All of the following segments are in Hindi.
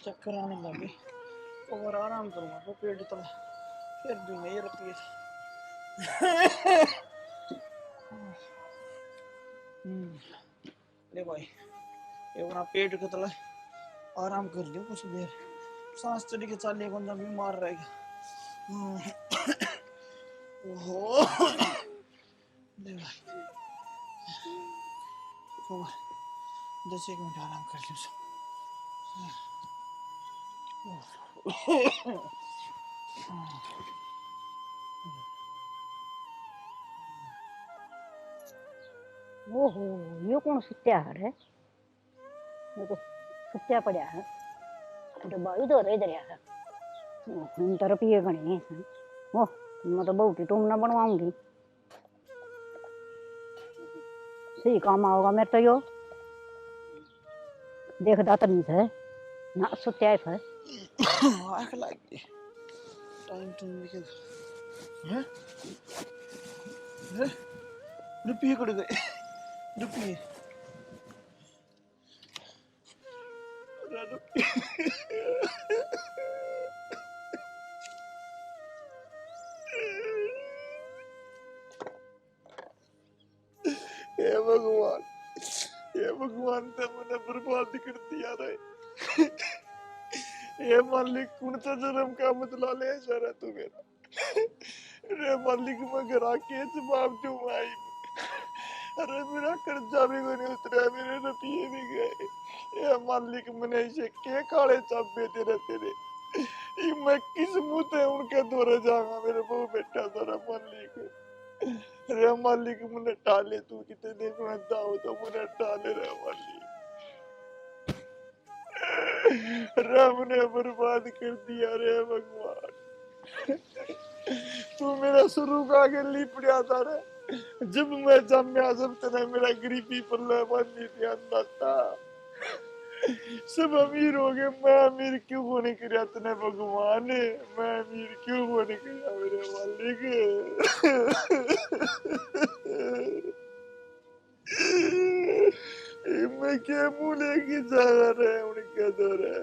चक्कर आने लगे तो और आराम करूँगा तो पेट तला फिर भी नहीं रुपये ले भाई ये अपना पेट के तला आराम कर लियो कुछ देर सांस चढ़ी के चालिए बंदा बीमार रहेगा। ओहो ले भाई 10 मिनट आराम कर लियो। ओहो यो कौन सुत्या है? ये तो सुत्या पड़ा है डब्बा इधर इधर है। हम तो रुपये गणे ओ मैं तो बहुत ही टूमना बनवाऊंगी सही काम आओगा मेरे तो यो देखदा तो नहीं है ना सुत्या है आँख लगी टाइम लिखे हैं रुपये कट गए रुपये ये भगवान तो मैंने बर्बाद कर दिया रे। ये मालिक कौन सा जन्म का मतलब ले सारा तू मेरा रे मालिक मैं घर आके जवाब दूं आई। अरे मेरा कर्जा भी नहीं उतरा मेरे रुपये भी गए। ये मालिक मैंने इसे के काले चाबे तेरे तेरे ये मैं किस मुंह से उनके दौरे जाऊंगा मेरे बहु बेटा तेरा मालिक। रे मालिक मुझे टाले तू कितने दिन में दाओ तो मुझे टाले रे मालिक। राम ने बर्बाद कर दिया रे भगवान। तू मेरा शुरू का आगे लिपड़ा था रे जब मैं जम्या जब तेने मेरा गरीबी पल्ले बांधी थी अंधा था सब अमीर हो गए मैं अमीर क्यों होने कर तने भगवान मैं अमीर क्यों होने कर मेरे मालिक। मैं क्या मुंह लेके जा रहे हैं उनके दौरे।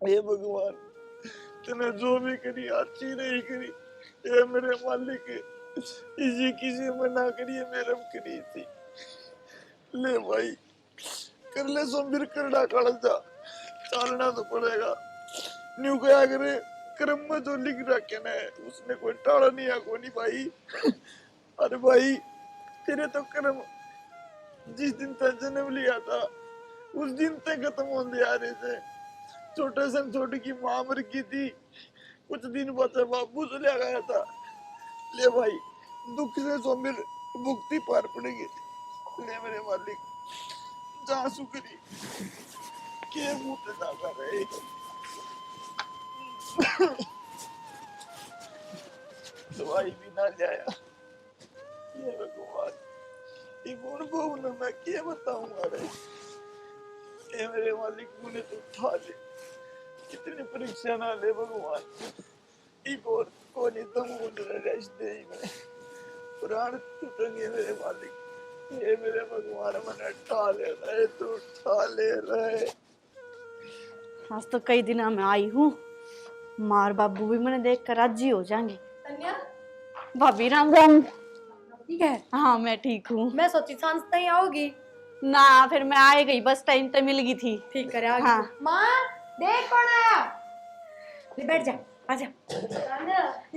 ये भगवान तूने जो भी करी अच्छी नहीं करी ये मेरे मालिक इसी किसी मना करिए मेरम करी थी। ले भाई कर ले सोमवीर करना कालजा चलना तो पड़ेगा न्यू क्या करे कर्म में जो लिख रखे ना उसमें कोई टाला नहीं है कोई नहीं भाई। अरे भाई तेरे तो कर्म जिस दिन तक जन्म लिया था उस दिन तक खत्म हो गया रे से छोटे से छोटी की मां मर गई थी कुछ दिन बाद बाबू चला गया था। ले भाई दुख से सोमवीर मुक्ति पार पड़ेगी। ले मेरे मालिक जा सुकरी के मुंह पे जाता रहे दवाई भी ना जाया। ये भगवान ये कौन बहु ने मैं क्या बताऊंगा रे। ये मेरे मालिक मुझे तो उठा ले कितनी परीक्षा ना ले भगवान ये बोल कौन तुम मुझे रेस्ट दे मैं प्राण टूटेंगे मेरे मालिक। ये मेरे भगवान मैंने उठा ले रहे तू उठा ले रहे। आज तो कई दिनों में आई हूँ मार बाबू भी मैंने देख कर राजी हो जाएंगे। भाभी राम राम। ठीक है हाँ मैं ठीक हूँ। मैं सोची सांस तक आओगी ना फिर मैं आ गई बस टाइम पे मिल गई थी। ठीक करे आगे हाँ माँ देख कौन आया ले बैठ जा आजा।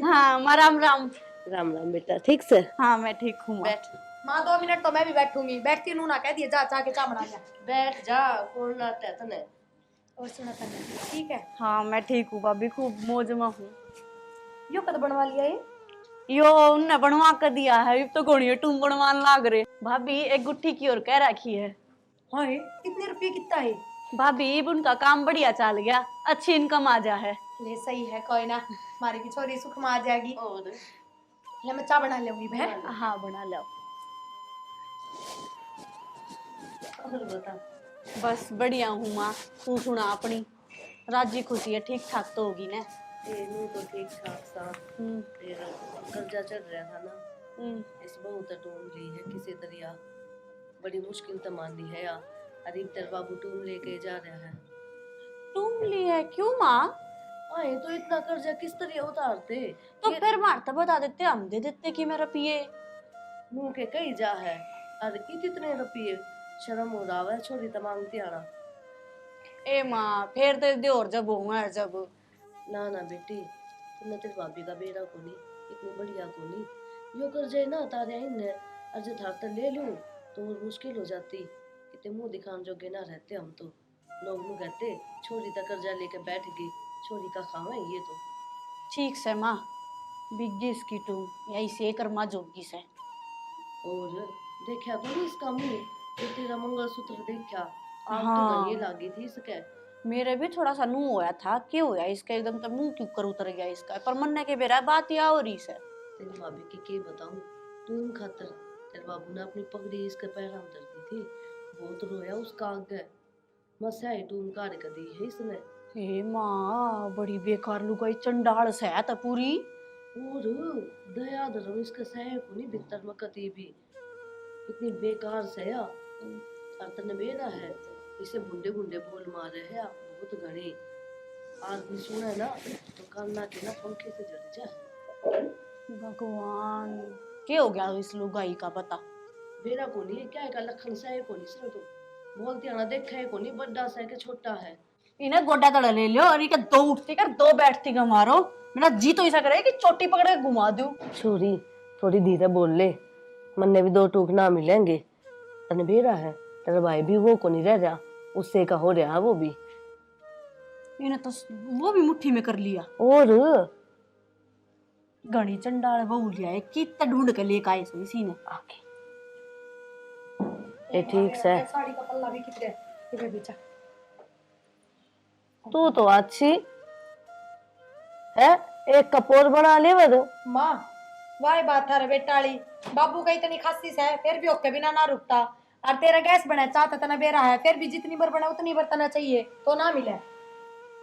हाँ माँ राम राम। राम राम बेटा ठीक से। हाँ मैं ठीक हूँ। बैठ माँ 2 मिनट तो मैं भी बैठूंगी बैठती नू ना कह दिए जा चाह के चा बना जा बैठ जा कौन लाता है तने। और सुना तने ठीक है। हाँ मैं ठीक हूँ भाभी खूब मौज में हूँ। यो कद बनवा लिया ये यो उनने बनवा कर दिया है अब तो घोड़िया टूम बनवान लाग रहे। भाभी एक गुट्ठी की और कह रखी है। हाँ कितने रुपये कितना है भाभी अब उनका काम बढ़िया चल गया अच्छी इनकम आ जा है। ले सही है कोई ना हमारी की छोरी सुख में आ जाएगी। और ले मैं चा बना लूंगी बहन। हाँ बना लो। और बता बस बढ़िया हूँ माँ तू सुना अपनी राजी खुशी है ठीक ठाक तो होगी ना। ये नू तो ठीक ठाक सा तेरा कर्जा चढ़ रहा था ना इस बहुत ढूंढ ली है किसी तरह बड़ी मुश्किल तो मान ली है यार। अरे तेरे बाबू टूम लेके जा रहा है। तुम लिए क्यों माँ? आए तो इतना कर्जा किस तरह उतारते? तो फिर मारता बता देते, हम दे देते कि मेरा पिए। मुंह के कई जा है। अरे इतने रुपये शर्म हो रहा है, छोरी तो मांगती आना। ए माँ फिर तो दियोर जब होगा जब। ना ना बेटी, तुमने तेरी भाभी का बेरा को नहीं, इतनी बढ़िया को नहीं। यो कर जाए ना तारे इन्हें अर्ज धार तर ले लूं तो और मुश्किल हो जाती। कितने मुंह दिखाने जोगे ना रहते हम तो। लोग मुंह कहते छोरी तक कर्जा लेके बैठ गई, छोरी का खावा है ये तो। ठीक से माँ, बिग्गी इसकी तुम यही से कर्मा जोगी से। और देखा तो नहीं इसका मुंह, जो तेरा मंगलसूत्र देखा आग तो हाँ। गनिए लागी थी इसके। मेरे भी थोड़ा सा नू होया था, क्यों होया इसका एकदम तो मुंह क्यों कर उतर गया इसका, पर मन्ने के बेरा बात या हो रही से। तेरी भाभी की के बताऊं, तुम खातर तेरे बाबू ने अपनी पगड़ी इसके पैरों में धर दी थी। बहुत रोया उसका आगे, मसाई टूम कार कर दी है इसने। हे माँ बड़ी बेकार लुगाई चंडाल से है तो पूरी। और दया धर्म इसके सह को नहीं भीतर में कती भी, इतनी बेकार से या ने बेरा है। इसे गुंडे गुंडे बोल मारे है बहुत घने। आदमी सुने ना तो कान्ना के ना पंखे से जल जाए। भगवान क्या हो गया इस लुगाई का पता। बेरा को नहीं क्या का लखन सह को नहीं सर तो बोलती आना देखा है को नहीं, बड़ा सह के छोटा है। इन्हें गोड्डा तड़ा ले लियो और इनके दो उठती कर दो बैठती का मारो। मेरा जी तो ऐसा करे कि चोटी पकड़ के घुमा दूं। छोरी थोड़ी धीरे बोल ले, मन्ने भी दो टूक ना मिलेंगे। तने बेरा है, तेरा भाई भी वो को नहीं रह रहा, उससे का हो रहा वो भी। इन्हें तो वो भी मुट्ठी में कर लिया। और घनी चंडाल बहू लिया है, कितना ढूंढ के लेके आए सो इसी ने आके ये ठीक से। साड़ी का पल्ला भी कितने ये बेचा। तू तो अच्छी है, एक कपोर बना ले वो। माँ वाही बात है रे बेटाली, बाबू का इतनी खासी से है फिर भी ओके बिना ना रुकता। और तेरा गैस बना चाहता तना बेरा है, फिर भी जितनी बार बना उतनी बार तना चाहिए तो ना मिले।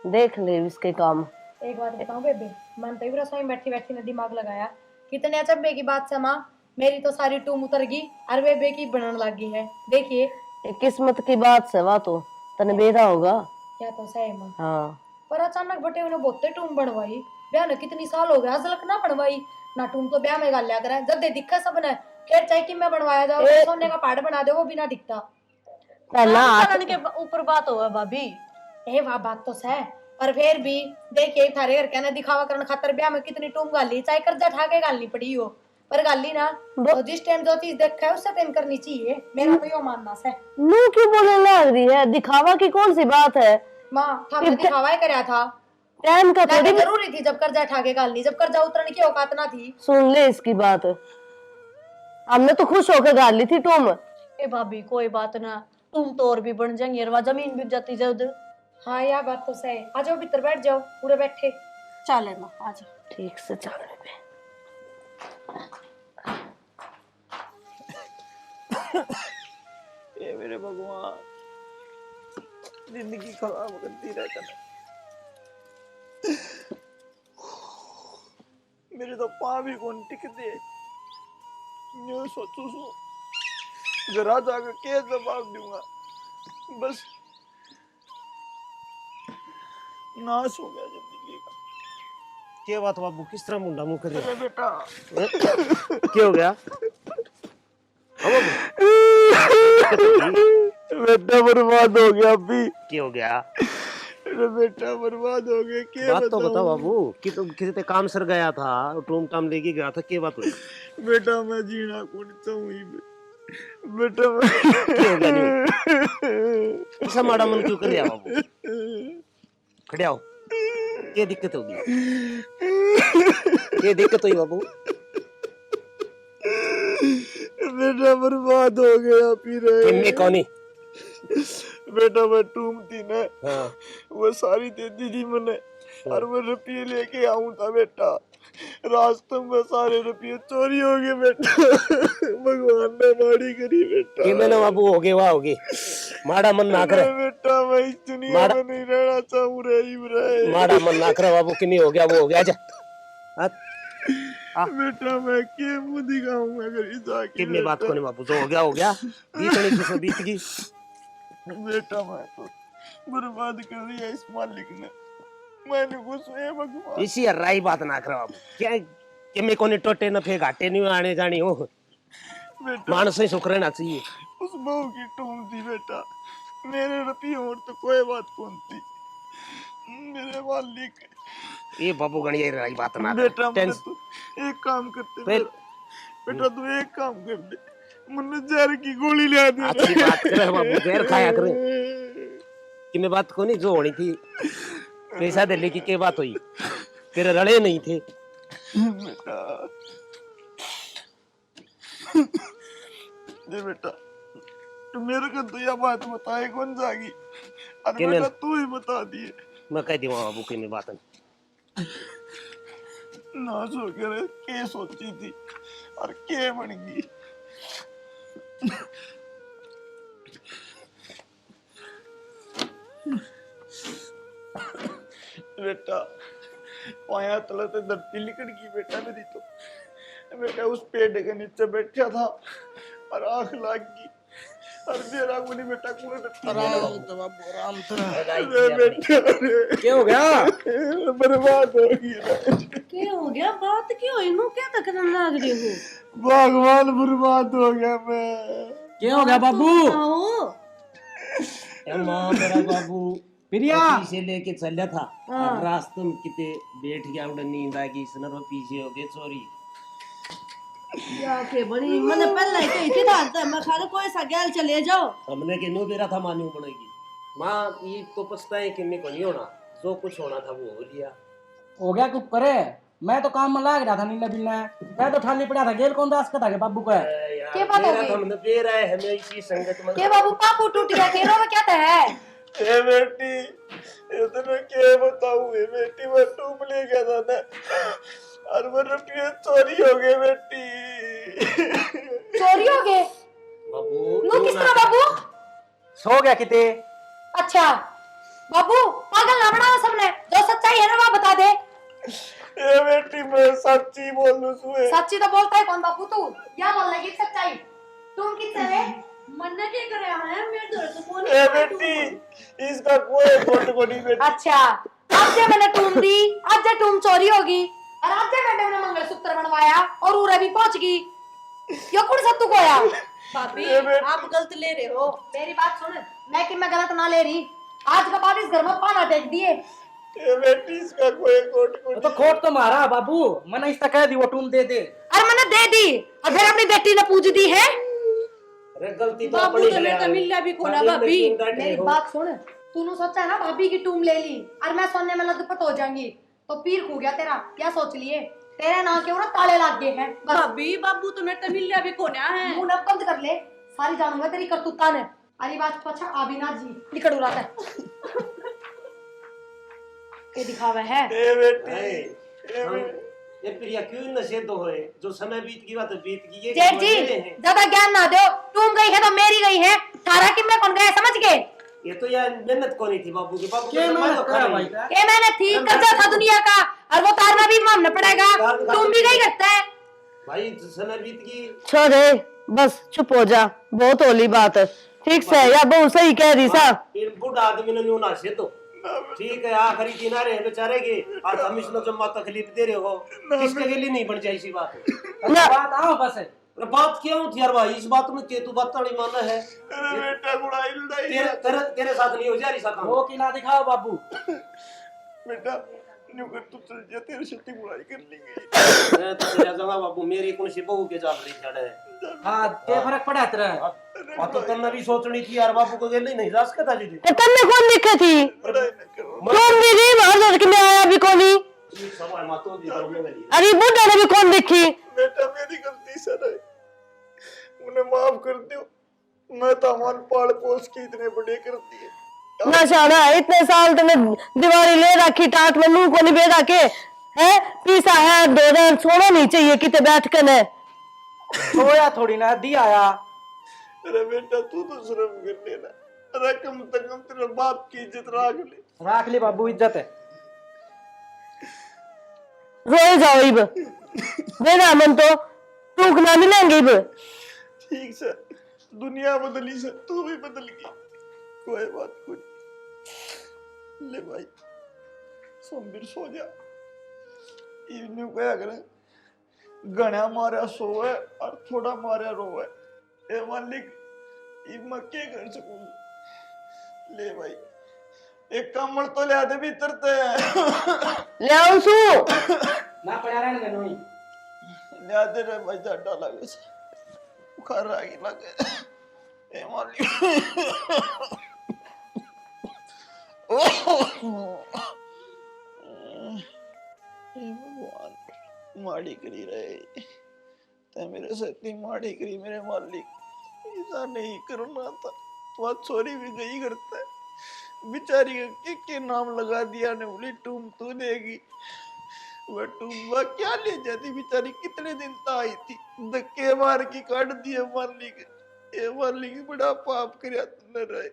देख ले इसके काम। एक बात बताऊं बेबे, मन तो रसोई में बैठी बैठी ने दिमाग लगाया, कितने अचंभे की बात से माँ, मेरी तो सारी टूम उतर गई और बेबे की बनने लगी है। देखिए ये किस्मत की बात से वा तो तने बेरा होगा। क्या तो सही माँ, हाँ पर अचानक बटे उन्हें बहुते टूम बनवाई। ब्याह ने कितनी साल हो गया अजलक ना बनवाई ना, टूम तो ब्याह में गाल लिया करे जब दे दिखा सब ने। खैर चाहे कि मैं बनवाया जाओ, सोने का पहाड़ बना दे वो बिना दिखता। पहला चलन के ऊपर बात हो भाभी। ए वाह बात तो सह, पर फिर भी देखिए थारे घर कहना दिखावा करने खातर ब्याह में कितनी टूम गाली, चाहे कर्जा ठाके गालनी पड़ी हो पर गाली ना तो जिस टाइम जो चीज देखा है उससे टाइम करनी चाहिए। मेरा तो यो मानना है। नू क्यों बोलने लग रही है, दिखावा की कौन सी बात है। माँ था मैं दिखावा ही कराया था, टाइम का थोड़ी जरूरी थी जब कर्जा ठाके गालनी, जब कर्जा उतरने की औकात ना थी। सुन ले इसकी बात, हमने तो खुश होकर गाल ली थी तुम। ए भाभी कोई बात ना, तुम तो और भी बन जाएंगे और जमीन बिक जाती जल्द। हाँ यार बात तो सही। आ जाओ भीतर बैठ जाओ, पूरे बैठे। चले ना आज ठीक से चलने पे। ये मेरे भगवान जिंदगी खराब करती रहता है। मेरे तो पाँव भी कौन टिकते। यूं सोचू सो जरा जाकर क्या जवाब दूंगा, बस नाश हो गया जिंदगी का। क्या बात बाबू, किस तरह मुंडा मुंह कर रहे अरे बेटा हो? क्या हो गया? बेटा बर्बाद हो गया अभी। क्या हो गया? अरे बेटा बर्बाद हो गया। क्या बात तो बताऊं? बताओ बाबू, कि तुम किसी ते काम सर गया था, टूम टाम लेके गया था, क्या बात हुई? बेटा मैं जीना कौन चाहूँ बेटा मैं क्या हो गया नहीं? ऐसा माड़ा मन क्यों कर लिया बाबू? खड़े आओ, क्या दिक्कत होगी? क्या दिक्कत हुई बाबू? बेटा बर्बाद हो गया फिर। मैं कौन? बेटा मैं टूम थी ना, हाँ वो सारी दे दी थी मैंने, और मैं रुपये लेके आऊं था बेटा, रास्ते में सारे रुपये चोरी हो गए बेटा। भगवान ने माड़ी करी बेटा। ये मैंने बाबू हो गए, वाह हो गए, माड़ा मन ना करे बेटा मैं इस दुनिया में नहीं रहना चाहूँ रे। माड़ा मन ना करे बाबू, कि नहीं हो गया वो हो गया। आजा बेटा मैं के मुंह दिखाऊंगा अगर इस जाके कि मैं बात को नहीं बाबू, जो हो गया बीतनी किसे बीत गई। बेटा मैं तो बर्बाद कर दिया इस मालिक ने, मैंने कुछ है भगवान। इसी राई बात ना करो बाबू, क्या कि मैं कोने टोटे न फे घाटे नहीं आने जानी हो। बेटा मानस ही सुख रहना चाहिए। उस बहू की टूम थी बेटा, मेरे रुपये और तो कोई बात कौन थी मेरे मालिक। ये बाबू गणिया राई बात ना बेटा कर। मैं तो एक काम करते फिर बेटा तू एक काम कर दे, मुन्ने जहर की गोली ले दे। अच्छी बात करे बाबू, जहर खाया करे कि मैं बात को नहीं जो होनी थी। पैसा दे लेके के बात हुई, तेरे रड़े नहीं थे बेटा दे बेटा, तू मेरे को तो यह बात बताए कौन जागी, अरे किने? बेटा तू ही बता दिए। मैं कह दी बाबू की मैं बात नहीं। ना सो कर के सोची थी और के बन गई। बेटा पाया तले तो धरती लिकड़ गई बेटा मेरी तो। बेटा उस पेड़ के नीचे बैठा था और आंख लाग गई और मेरा मुनी बेटा कूड़े आराम तो बाबू आराम तो। बेटा क्या हो गया? बर्बाद हो गया। क्या हो गया? बात क्यों हुई? नु क्या तक लाग रही हो? भगवान बर्बाद हो गया मैं। क्या हो गया बाबू? आओ माँ मेरा बाबू प्रिया ऑफिस से लेके चला था और रास्ते में किते बैठ गया, उड़े नींद आ गई, इसने रो पीछे हो गए चोरी। या के बड़ी मैंने पहले ही कही थी था मैं खाने कोई सा गैल चले जाओ। हमने के नो बेरा था मान्यू बनेगी माँ, ये तो पछताए कि मैं को नहीं होना, जो कुछ होना था वो हो लिया। हो गया कुछ करे, मैं तो काम में लाग रहा था नीला बिल्ला, मैं तो ठाली पड़ा था। गेल कौन दास का था के बाबू का है? यार क्या बात हो मेरा गई? तो हमने बेरा है हमें इसी संगत में। के बाबू पापू टूट गया केरो में क्या है? ए बेटी इतने के बताऊं, ए बेटी मैं टूम ले गया था ना और वो रुपये चोरी हो गए बेटी। चोरी हो गए? बाबू नो किस तरह बाबू? सो गया किते? अच्छा बाबू पागल ना बनाओ सबने, जो सच्चाई है ना वो बता दे। ए बेटी मैं सच्ची बोलूं सुए। सच्ची तो बोलता है कौन बाबू तू? या बोल लगी सच्चाई? तुम किससे है? मन्ने के करे है मेरे दर से कौन ए बेटी इसका कोई फोटो को नहीं बेटी। अच्छा आज जे मैंने टूम दी, आज जे टूम चोरी होगी और आज जे मैंने उन्हें मंगलसूत्र बनवाया और उरे भी पहुंच गई। यो कौन सत्तू को आया? भाभी ए बेटी। आप गलत ले रहे हो। मेरी बात सुन, मैं कि मैं गलत ना ले रही। आज का बाद इस घर में पाना टेक दिए। ए बेटी इसका कोई फोटो को वो तो खोट तो मारा बाबू, मैंने इसका कह दी वो टूम दे दे। अरे मैंने दे दी और फिर अपनी बेटी ने पूछ दी है। अरे गलती तो बाबू अपनी तो है मैं यार। तमिल भी कोना शादी में भाभी। क्यों डट रहे मेरी हो? बात सुन, तूने सोचा है ना भाभी की टूम ले ली और मैं सोने में लदपत हो जाऊंगी तो पीर खो गया तेरा। क्या सोच लिए? तेरे नाम के ना ताले लग गए हैं बस। भाभी बाबू तो मैं तमिल भी कोना है। मुंह न बंद कर ले, सारी जानूंगा तेरी करतूता ने। अरे बात पछा आबिना जी निकल उड़ा है। ये दिखावा है। ए बेटी अरे, हम ये प्रिया क्यों नशे तो होए, जो समय बीत गई बात बीत गई। ये जेठ जी मेरे हैं। ज्यादा ज्ञान ना दो, टूम गई है तो मेरी गई है, थारा कि मैं कौन गया समझ गए? ये तो यार मेहनत को नहीं थी बाबू की। बाबू क्या की मेहनत तो करा खाई। भाई का? ये मैंने थी कर्जा था दुनिया का और वो तारना भी मानना पड़ेगा। तुम भी गई करता है भाई समय बीत गई। छोड़े बस चुप हो जा, बहुत होली बात है। ठीक से या बहुत सही कह रही सा। फिर बूढ़ा आदमी ने न्यू ना से तो ठीक है, आखिरी किनारे है बेचारे के, और हम इसको जम्मा तकलीफ दे रहे हो, किसके लिए नहीं बन जाए इसी बात। अच्छा, बात आओ बस। अरे बात क्या होती यार भाई, इस बात में केतु बात नहीं मानना है। अरे बेटा बुढ़ाई लड़ाई तेरे साथ नहीं हो जा रही सा काम। वो किला दिखाओ बाबू। बेटा न्यू कर तू चल जा, तेरे से बुढ़ाई कर लेंगे। मैं तो तेरा जगह बाबू मेरी कौन सी बहू के जाल रही छड़ है। हाँ क्या फर्क पड़ा तेरा? और तो तन्ना भी सोचनी थी यार, बाबू को गेले नहीं जा सकता जी। ए, तन्ने कौन दिखे थी? लड़ाई न करो। कौन दी थी? बाहर सोच के मैं आया भी कोनी। ये सवाल मत हो दी करो मेरी। अरे बुढ़ा ने भी कौन देखी? बेटा मेरी गलती सर है, उन्हें माफ कर दो। मैं तो हमारे पाल पोस के इतने बड़े कर दिए। ना शाना इतने साल तुमने दीवारी ले रखी, टाट में मुंह को नहीं बेड़ा के है पीसा है। 2 दिन सोना नहीं चाहिए किते बैठ कर ने सोया थोड़ी ना दी आया। अरे बेटा तू तो शर्म कर लेना, अरे कम से कम तेरे बाप की इज्जत राख ले। राख ली बाबू, इज्जत है। रोए जाओ इब। बेटा मन तो टूक ना मिलेंगे अब। ठीक से दुनिया बदली से तू भी बदल गई, कोई बात नहीं। ले भाई सोमवीर सो जा, इवने क्या करें, गणा मारा सोए और थोड़ा मारा रोए, ए मालिक ये मैं क्या कर सकूंगी। ले भाई एक कमल तो ले आते भीतर ते ले आऊं सु ना पड़ा रहने दे नोई। ले आते रे भाई, जाडा लगे से बुखार आ गई लगे, ए मालिक भगवान माड़ी करी रहे ते मेरे से इतनी माड़ी करी मेरे मालिक, ऐसा नहीं करना था। वह छोरी भी गई करता है बेचारी का के नाम लगा दिया ने, बोली तुम तू देगी, वह टूम्बा क्या ले जाती बेचारी, कितने दिन तक आई थी, धक्के मार के काट दिए मालिक। ये मालिक बड़ा पाप कर तुमने रहे,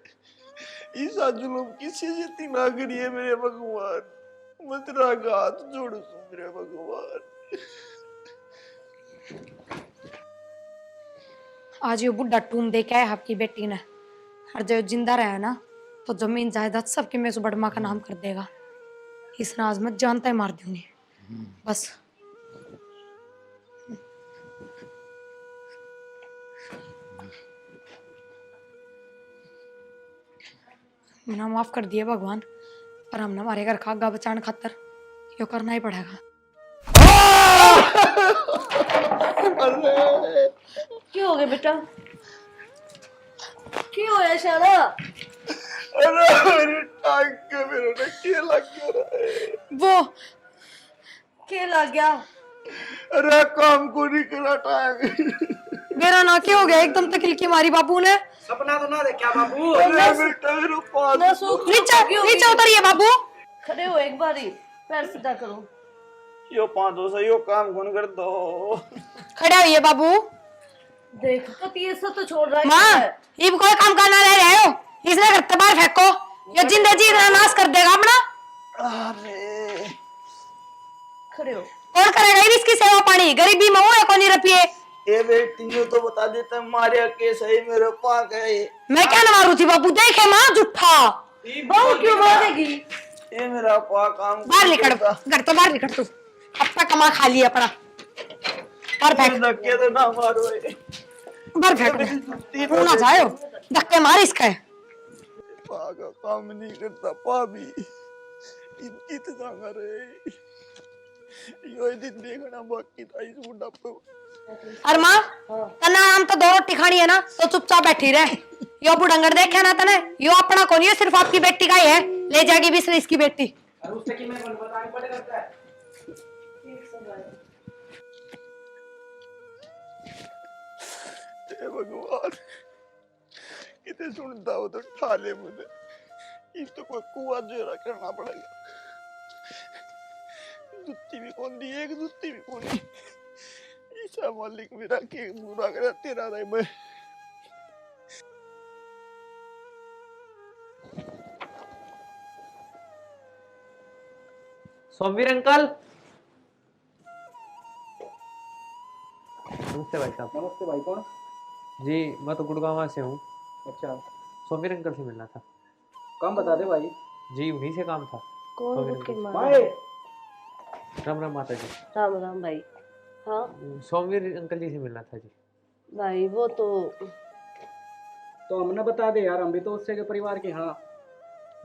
ईसा जुलूम किसी से ना करिए मेरे भगवान, मैं तेरा हाथ जोड़ू मेरे भगवान। आज ये बुढ़ा टूम दे के आया आपकी बेटी ने, और जो जिंदा रहा ना तो जमीन जायदाद सबके में से बड़मा का नाम कर देगा। इस नाज में जानता ही मार दूंगी बस। मैंने माफ कर दिया भगवान, पर हमने हमारे घर खागा बचाने खातर यो करना ही पड़ेगा। क्यों हो गया बेटा, क्यों होया शाला? अरे मेरी टांग के मेरे ने क्या लग गया वो क्या लग गया? अरे काम को नहीं करा टांग। मेरा ना क्या हो गया, एकदम तकलीफ की मारी बाबू ने। सपना तो ना देखा बाबू। अरे बेटा मेरे पास नीचे नीचे उतरिए बाबू। खड़े हो एक बारी, पैर सीधा करो। यो 500 से यो काम कौन कर दो। खड़े होइए बाबू। देख पति ऐसा तो छोड़ रहा माँ है। ये कोई काम करना रह रहे हो, इसने घर बाहर फेंको, ये जिंदगी नाश कर देगा अपना। अरे खड़े हो। कौन करेगा इसकी सेवा पानी, गरीबी में हो या कौन रपिए। ये बेटी ने तो बता देता मारिया केस है मेरे पास है। मैं क्या न मारू थी बाबू, देखे माँ झूठा। बहू क्यों मारेगी? ये मेरा पा काम बाहर निकल, घर तो बाहर निकल तू, अपना कमा खा लिया अपना। और फेंक, धक्के तो ना मारो बाहर फेंक, तू ना जाओ, धक्के मार इसका। पा का काम नहीं करता, पा भी इनकी तो जांगा रे। यो दिन देखना बाकी था इस बुढ़ापे। और माँ तना हम तो 2 रोटी खानी है ना, तो चुपचाप बैठी रहे। यो बुढ़ंगर देखे ना तने, यो अपना कौन, ये सिर्फ आपकी बेटी का ही है, ले जाएगी भी इसकी बेटी। और उससे कि मैं बताने पड़े करता है। हे भगवान कितने सुनता हो तो ठाले मुझे, इस तो कोई कुआं जोरा करना पड़ेगा। जुत्ती भी कौन दी, एक जुत्ती भी कौन दी। ईसा मालिक मेरा के बुरा करा तेरा नहीं मैं। सोमवीर अंकल। नमस्ते भाई साहब। नमस्ते भाई, कौन? जी मैं तो गुड़गांव से हूँ। अच्छा, सोमवीर अंकल से मिलना था। काम बता दे भाई। जी उन्हीं से काम था। कौन सोमवीर रुके अंकल। मारा? भाई राम राम माता जी। राम राम भाई। हाँ सोमवीर अंकल जी से मिलना था जी। भाई वो तो हमने बता दे यार, हम भी तो उससे के परिवार के। हाँ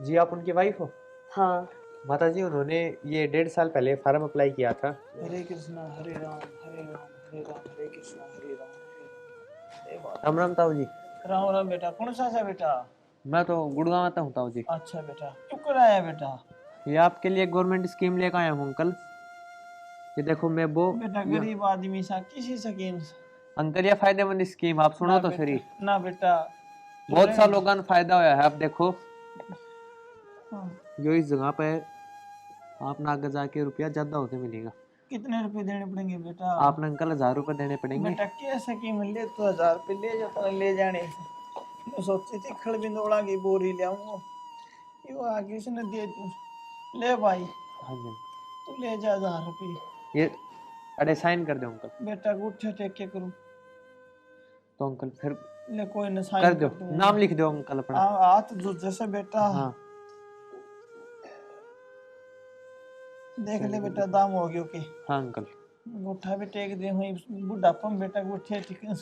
जी आप उनकी वाइफ हो? हाँ माता जी उन्होंने ये 1.5 साल पहले फार्म अप्लाई किया था। हरे कृष्णा हरे राम हरे राम हरे राम हरे कृष्णा हरे राम हरे राम। राम राम ताऊ जी। राम राम बेटा, कौन सा है बेटा? मैं तो गुड़गांव आता हूँ ताऊ जी। अच्छा बेटा, तू कर आया बेटा? ये आपके लिए गवर्नमेंट स्कीम लेकर आया हूँ अंकल। ये देखो मैं वो बेटा गरीब आदमी सा किसी स्कीम अंकल, ये फायदेमंद स्कीम आप सुनो तो सही। ना बेटा, बहुत सा लोगों को फायदा होया है। आप देखो जो इस जगह पे आप ना आगे जाके रुपया ज्यादा होके मिलेगा। कितने रुपए देने पड़ेंगे बेटा? आपने अंकल 1000 रुपए देने पड़ेंगे। बेटा कैसे की मिल ले तो 1000 रुपए ले जाता, ले जाने से मैं सोची थी खड़ बिंदोड़ा की बोरी ले आऊंगा, यो आगे उसने दे दूं। ले भाई हाँ जी तू ले जा 1000 रुपए। ये अरे साइन कर दो अंकल। बेटा गुट्ठे टेक के करूं? तो अंकल फिर ले कोई ना साइन कर दो, दूंगा। नाम लिख दो अंकल अपना। हाथ जैसे बेटा। हाँ देख ले बेटा दाम हो गयो के। हाँ अंकल। गुट्ठा भी टेक दे हुई बुढ़ापा में बेटा गुट्ठे ठीक है।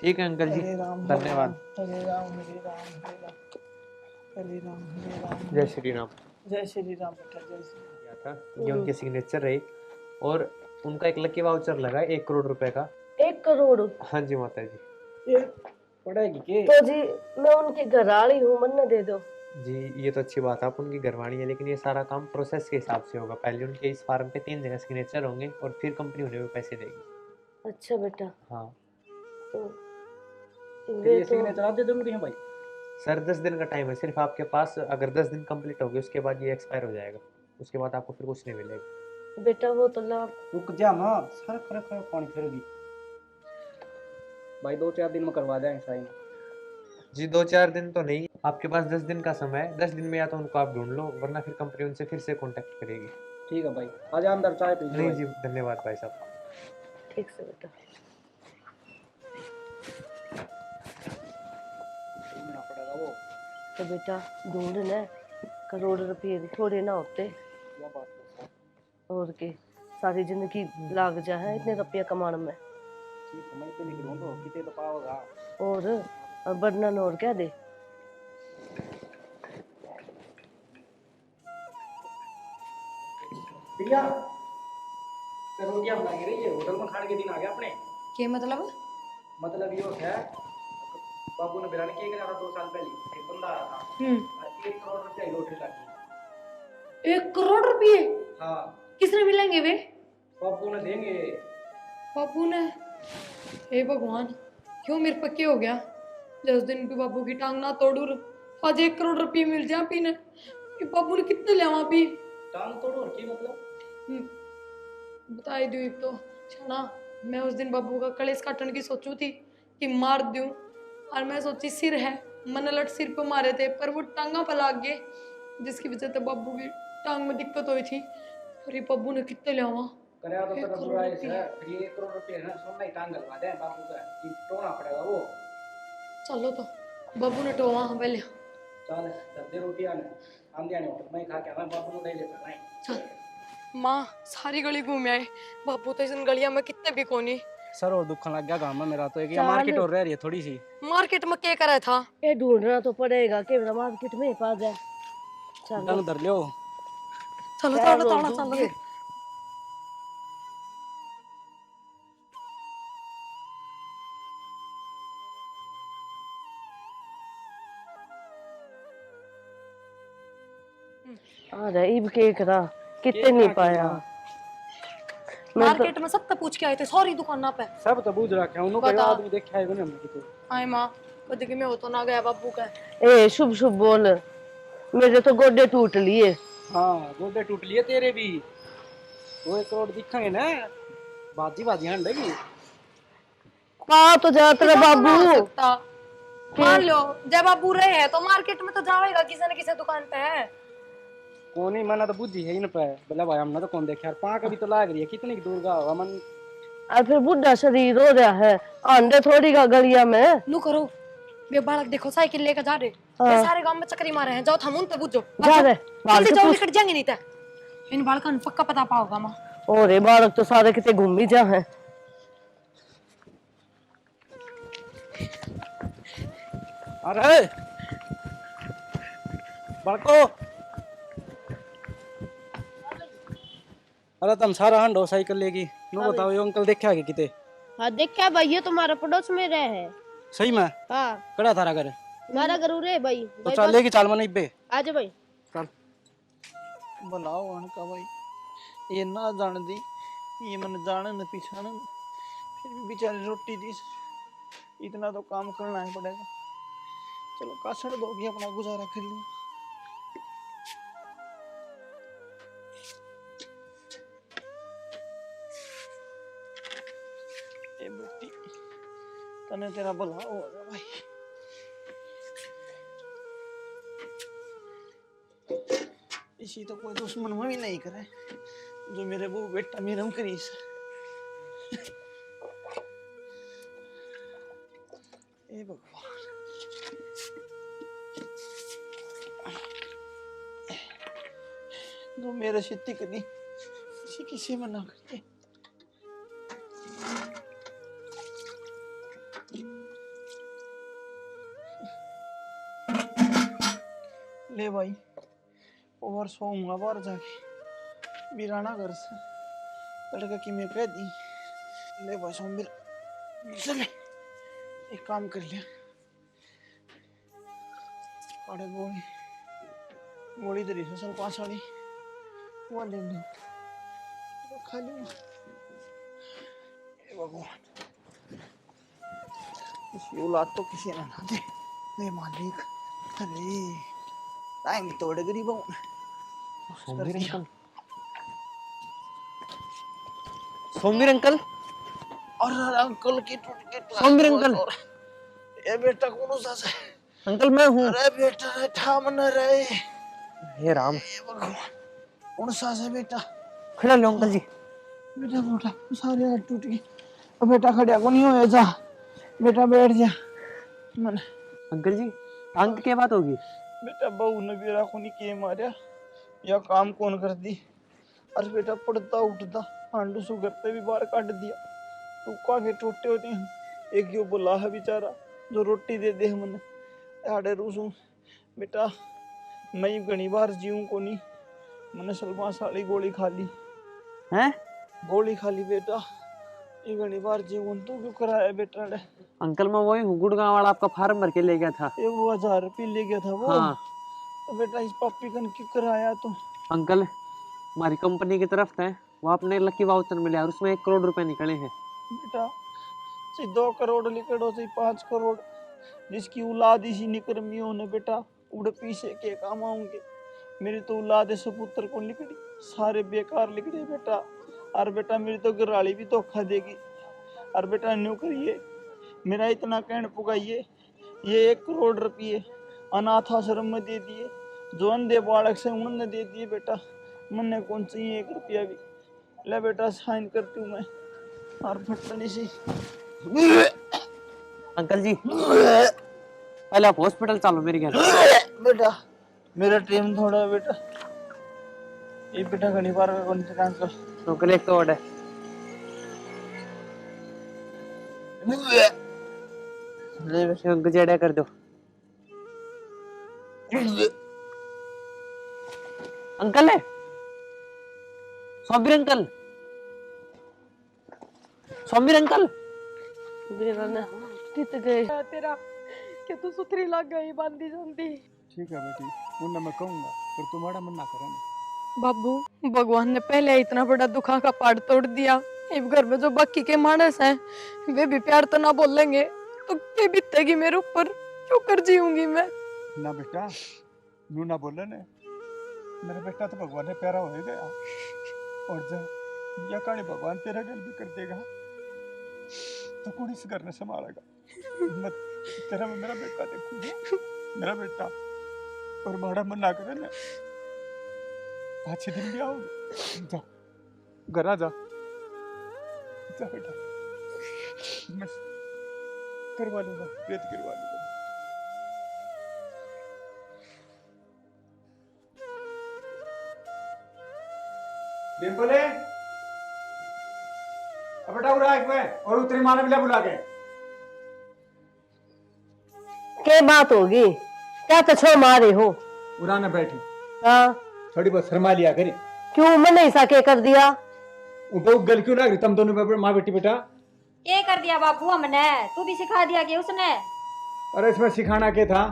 ठीक है अंकल जी, हरे राम धन्यवाद। हरे राम हरे राम हरे राम हरे राम हरे राम। जय श्री राम। जय श्री राम बेटा जय श्री राम। किया था, ये उनके सिग्नेचर रहे और उनका एक लकी वाउचर लगा 1 करोड़ रुपए का। 1 करोड़? हाँ जी माता जी। पड़ेगी के? तो जी मैं उनकी घरवाली हूँ, मन न दे दो। जी ये तो अच्छी बात है, आप उनकी घरवाणी है, लेकिन ये सारा काम प्रोसेस के हिसाब से होगा। पहले उनके इस फार्म पे 3 जगह सिग्नेचर होंगे और फिर कंपनी उन्हें वो पैसे देगी। अच्छा बेटा। हाँ तो फिर ये सिग्नेचर आप दे दोगे भाई? सर 10 दिन का टाइम है सिर्फ आपके पास। अगर 10 दिन कंप्लीट हो गए उसके बाद ये एक्सपायर हो जाएगा, उसके बाद आपको फिर कुछ नहीं मिलेगा। बेटा वो तो लाभ। रुक जा मां, सर कर पानी फिरोगी भाई, 2-4 दिन में करवा देंगे साइन। जी 2-4 दिन तो नहीं, आपके पास 10 दिन का समय है। 10 दिन में या तो उनको आप ढूंढ लो, वरना फिर कंपनी उनसे फिर से कांटेक्ट करेगी। ठीक है भाई, आजा अंदर चाय पी। नहीं जी धन्यवाद भाई साहब। ठीक से बेटा। पड़ेगा वो। तो बेटा ढूंढ ले, करोड़ रुपये थोड़े ना होते। क्या बात है? और के सारी जिंदगी लाग जा है इतने रुपये कमाने में। ठीक है, मैं पे लिख दूं तो कितने तो पाओगा। और वर्णन और क्या दे। भैया रोटियां बना के रही है, होटल में खाने के दिन आ गया अपने। के मतलब? मतलब यो है, बाबू ने बिरानी किया था 2 साल पहले, एक बंदा आया था। 1 करोड़ रुपया लॉटरी लगी। 1 करोड़ रुपये? हाँ किसने मिलेंगे वे? बाबू ने देंगे। बाबू ने? हे भगवान, क्यों मेरे पक्के हो गया। 10 दिन भी बाबू की टांग ना तोड़ू, आज 1 करोड़ रुपये मिल जा पीने। ये बाबू ने कितने लिया पी? टांग तोड़ो और की मतलब? बताई दी तो छना। मैं उस दिन बाबू का कलेश काटने की सोचू थी कि मार दूं, और मैं सोची सिर है, मन लट सिर पे मारे थे, पर वो टांगा पर लाग गए, जिसकी वजह से बाबू की टांग में दिक्कत हुई थी। और ये बाबू ने कितने लिया करे तो तेरा बुराई है, फिर ये 1 करोड़ रुपए है ना, सोना ही टांग लगवा दे बाबू का, कि टोना पड़ेगा वो। चलो तो बाबू ने टोवा पहले। चल दे रोटियां ने आंधी आने होटल में खा के आना, बाबू ने ले लेता नहीं। चल माँ, सारी गली घूम आए, बाबू तो इस गलिया में कितने भी कोनी। सर और दुखन लग गया गांव में मेरा तो, एक ये मार्केट और रह रही है थोड़ी सी। मार्केट में क्या करा था? ये ढूंढना तो पड़ेगा कि मार्केट में पा जाए। चलो उधर लियो। चलो ताड़ा ताड़ा चलो। अरे इब के करा कितने नहीं पाया। मार्केट में सब तो पूछ के आए थे, सारी दुकाना पे सब तो बूझ रखा है, उन्होंने बता। आदमी देखा है हमने कितो। आए माँ, कद कि मैं हो तो ना गया बाबू का। ए शुभ शुभ बोल, मेरे तो गोडे टूट लिए। हाँ गोडे टूट लिए तेरे भी। 2 करोड़ दिखेंगे ना, बाजी बाजी हंडेगी। पा तो जाते रे बाबू। मान लो जब बाबू रहे हैं तो मार्केट में तो जाएगा किसी न किसी दुकान पे है। कौन ही मना तो बुद्धि है इन पे, बोला भाई हमने तो कौन देखा यार, पां कभी तो लाग रही है, कितनी दूर का होगा मन। और फिर बुढ़ा शरीर हो रहा है, आंधे थोड़ी का गलिया में। नु करो, वे बालक देखो साइकिल लेकर जा रहे, वे सारे गांव में चक्री मारे हैं, जाओ थम उन पे बुझो। जा रे बाल जल्दी जाओ, निकट जाएंगे नहीं तो इन बालकों को पक्का पता पाओगा मां। और बालक तो सारे कितने घूम ही जा है। अरे बड़को, अरे तुम सारा हंडो साइकिल लेगी। नु बताओ ये अंकल देखा है किते? हाँ देखा भाई, ये तुम्हारा पड़ोस में रहे है। सही में? हाँ कड़ा थारा घर? हमारा घर रे भाई। तो चल लेगी चाल मन इब्बे। आजा भाई। चल बुलाओ अनका भाई, ये ना जान दी, ये मन जाने न पिछाने, फिर भी बेचारी रोटी दी। इतना तो काम करना ही पड़ेगा। चलो कासड़ दोगी, अपना गुजारा कर लिया। ए बेटी, तने तेरा भला होगा भाई। इसी तो कोई दुश्मन में भी नहीं करे जो मेरे वो बेटा मेरे करीस। हे भगवान, जो मेरा शित्ती करी इसी किसी मना करते। ले भाई और सोऊंगा बाहर जाके बिराना घर से लड़का की मैं कह दी। ले भाई सोम चले एक काम कर लिया, अरे गोली गोली दरी से सल पास वाली वो ले लो तो खा लूंगा। हे भगवान, इस औलाद तो किसी ने ना दे। हे मालिक, अरे टाइम तो बड़े गरीब हूँ। सोमवीर अंकल, सोमवीर अंकल, और अंकल की टूट के सोमवीर अंकल, ये बेटा कौन सा है? अंकल मैं हूँ। अरे बेटा ठाम न रहे। हे राम, हे भगवान, कौन सा है बेटा? खड़ा लो अंकल जी। बेटा बेटा सारे हाथ टूट गए। अब बेटा खड़ा को नहीं होया जा, बेटा बैठ जा। मन अंकल जी अंक क्या बात होगी? बेटा बहू ने बेरा को नहीं के मारा या काम कौन कर दी। अरे बेटा पड़ता उठता हांडू सुगर पे भी बाहर काट दिया। टूका के टूटे होते हैं। एक यो बोला है बेचारा जो रोटी दे दे हमने आड़े रूसू। बेटा मैं घनी बार जीऊं को नहीं, मैंने सलमा साली गोली खा ली हैं? गोली खा ली बेटा, ये घनी बार जीऊं। तू क्यों कराया बेटा ने? अंकल मैं वही हूँ, गुड़गांव वाला आपका फार्म भर के ले गया था। ये वो 1000 रुपये ले गया था वो। हाँ। तो बेटा इस पप्पी कन क्यों कराया तू? अंकल हमारी कंपनी की तरफ से वो अपने लकी वाउचर मिले और उसमें 1 करोड़ रुपए निकले हैं। बेटा से 2 करोड़ लिखड़ो से 5 करोड़ जिसकी औलाद इसी निकर्मियों ने बेटा उड़ पीछे के काम आऊंगे। मेरी तो औलाद है सपुत्र को लिखड़ी सारे बेकार लिखड़े बेटा। और बेटा मेरी तो घरवाली भी धोखा देगी। और बेटा न्यू करिए मेरा इतना कहन पुगाइए, ये 1 करोड़ रुपये अनाथ आश्रम में दे दिए, जो अंधे बालक से उन्होंने दे दिए बेटा। मन कौन चाहिए 1 रुपया भी। ले बेटा साइन करती हूँ मैं। और फटनी सी अंकल जी पहले आप हॉस्पिटल चलो मेरे घर। बेटा मेरा टाइम थोड़ा है बेटा। ये बेटा घनी बार का कौन सा कैंसर अंकल एक तो ऑर्डर ले बेटा। अंकल जेड़ा कर दो। अंकल है सोमवीर अंकल, सोमवीर अंकल। तेरा क्या तू सुथरी लग गई बांधी जानती। ठीक है बेटी, उन्हें मैं कहूंगा पर तुम्हारा मन ना करे ना। बाबू भगवान ने पहले इतना बड़ा दुखा का पहाड़ तोड़ दिया। इस घर में जो बाकी के मानस हैं वे भी प्यार तो ना बोलेंगे तो क्या बीतेगी मेरे ऊपर? क्यों कर जीऊंगी मैं? ना बेटा नू ना बोले ने, मेरा बेटा तो भगवान ने प्यारा हो गया। और जब या काली भगवान तेरा गल भी कर देगा तो कौन इस घर ने संभालेगा? मैं तेरा में मेरा बेटा देखूंगा, मेरा बेटा। और माड़ा मन ना करे ना, अच्छे दिन भी आओगे। जा घर आ जा, जा बेटा, मैं करवा लूंगा, प्रेत करवा लूंगा। डिम्पले अब बेटा उड़ा एक में और उतरी माने मिला बुला के। क्या बात होगी? क्या तो छो मारे हो? उड़ा ना बैठी, हाँ थोड़ी बहुत शर्मा लिया करी। क्यों मैंने ऐसा क्या कर दिया? उनको गल क्यों लग रही तुम दोनों माँ बेटी बेटा? ये कर दिया बापू हमने, तू भी सिखा दिया कि उसने? अरे इसमें सिखाना क्या था,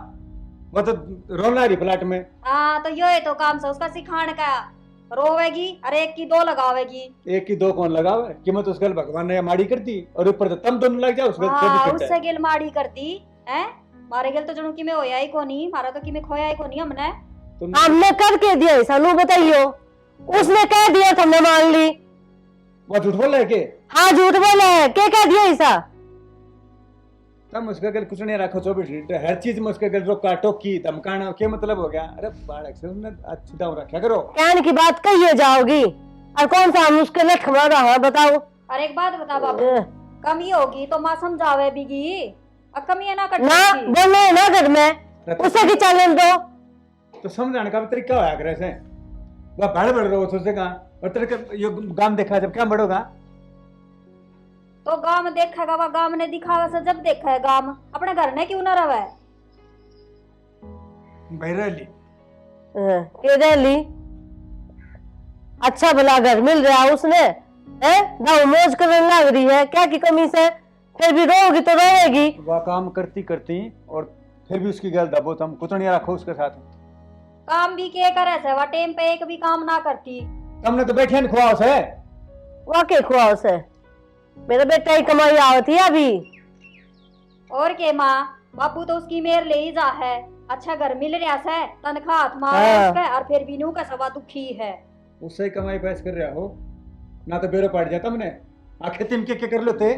वो तो रोना रही प्लाट में। हाँ तो ये तो काम से उसका सिखाने का। रोवेगी और 1 की 2 लगावेगी। 1 की 2 कौन लगावे? कीमत उस गल भगवान ने माड़ी कर दी और ऊपर तो तुम दोनों लग जाओ उस गल हाँ, उससे गिल माड़ी करती है। मारे गिल तो जनू की में होया ही को नहीं, मारा तो की में खोया ही को नहीं हमने। हमने कर के दिया ऐसा? लो बताइयो, उसने कह दिया तुमने मान ली। वो झूठ बोल रहे के? हाँ झूठ बोले है, क्या कह दिया ऐसा? तुम उसका गल कुछ नहीं रखो 24 घंटे, हर चीज में उसका गल रोका टोकी धमकाना क्या मतलब हो गया? अरे बालक से उसने अच्छी दाव रखा करो। कहने की बात कहिए जाओगी और कौन सा हम उसके लिए खबरा रहा है बताओ? और एक बात बता बाबू, कमी होगी तो माँ समझावे बीगी। कमी ना कर ना बोलो ना घर में उसे की चैलेंज दो तो समझाने का भी तरीका होया करे से वह बड़े बड़े रहो सोचे का और तेरे का ये गांव देखा जब क्या बढ़ोगा तो गांव देखेगा वह गांव ने दिखावा से जब देखा है गांव अपने घर ने क्यों ना रहा है बहरली ली अच्छा भला घर मिल रहा उसने है ना मौज करने लग रही है क्या की कमी से फिर भी रोगी तो रोएगी वह काम करती करती और फिर भी उसकी गल दबो तुम कुतनिया रखो उसके साथ काम भी के करे से वह टाइम पे एक भी काम ना करती तुमने तो बैठे खुआ से वाकई खुआ उसे मेरा बेटा ही कमाई आवती है अभी और के माँ बापू तो उसकी मेर ले ही जा है अच्छा घर मिल रहा है तनख्वाह हाथ मार उसका और फिर भी नू का सवा दुखी है उससे ही कमाई पैस कर रहा हो ना तो बेरो पड़ जाता हमने आखिर तुम क्या कर लो थे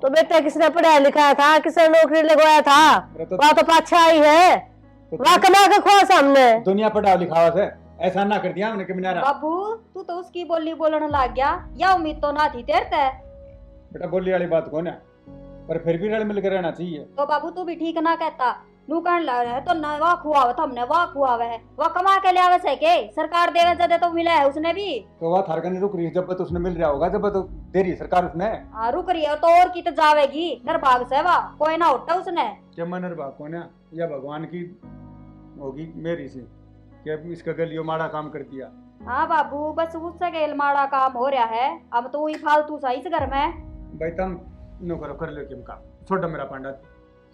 तो बेटा किसने पढ़ाया लिखाया था किसने नौकरी लगवाया था तो वहाँ तो पाछा आई है वहाँ कमा के खुआ सामने दुनिया पढ़ा लिखावा से ऐसा ना कर दिया हमने कि मिनारा बाबू तू तो उसकी बोली बोलने लग गया या उम्मीद तो ना थी तेरे ते बेटा बोली वाली बात को ना पर फिर भी रल मिल कर रहना चाहिए तो बाबू तू भी ठीक ना कहता नू कहने लग रहा है तो ना वाह खुआवे हमने वाह खुआवे है वह कमा के लिया वैसे के सरकार देवे जदे तो मिला है उसने भी तो वह थारका नहीं रुक रही जब तो उसने मिल रहा होगा जब तो दे रही सरकार उसने हाँ रुक रही है तो और की तो जावेगी निर्भाग से वाह कोई ना उठा उसने क्या मनर बात को ना या भगवान की होगी मेरी से कि इसका गलियो माड़ा काम कर दिया हाँ बाबू बस उससे गेल माड़ा काम हो रहा है अब तो ही फालतू सा इस घर में भाई तुम नो करो कर लो किम काम छोड़ो मेरा पांडा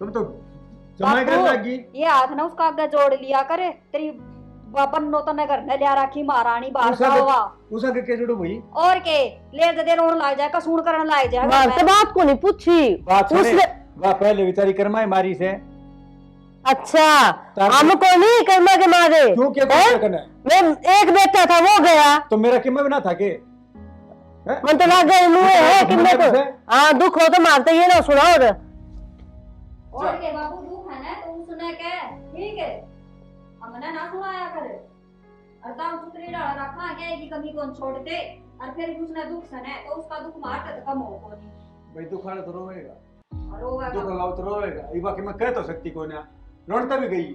तुम तो जमाई कर लगी ये हाथ ना उसका आगे जोड़ लिया करे तेरी बन्नो तो ने घर में लिया रखी महारानी बाहर का हुआ उसा के जुड़ो भाई और के ले दे रोन लाग जाए कसून करने लाग जाए तो बात को नहीं पूछी बात सुने वाह पहले बेचारी कर्माई मारी से अच्छा हमको नहीं कर्मा के मारे क्यों क्या करना मैं एक बेटा था वो गया तो मेरा किम्मा भी ना था के मन तो लग गए मुँह है कि मेरे को हाँ दुख हो तो मारते ही ना सुना और के बाबू दुख है ना तुम सुने के ठीक है हमने ना सुनाया करे अर्थात सुतरी डाल रखा क्या की कमी कौन छोड़ते और फिर उसने दुख सने तो उसका दुख मारते तो कम हो कोनी भाई दुख आना तो रोएगा रोएगा दुख लगाओ तो रोएगा ये बाकी मैं कह तो सकती को ना रोणता भी गई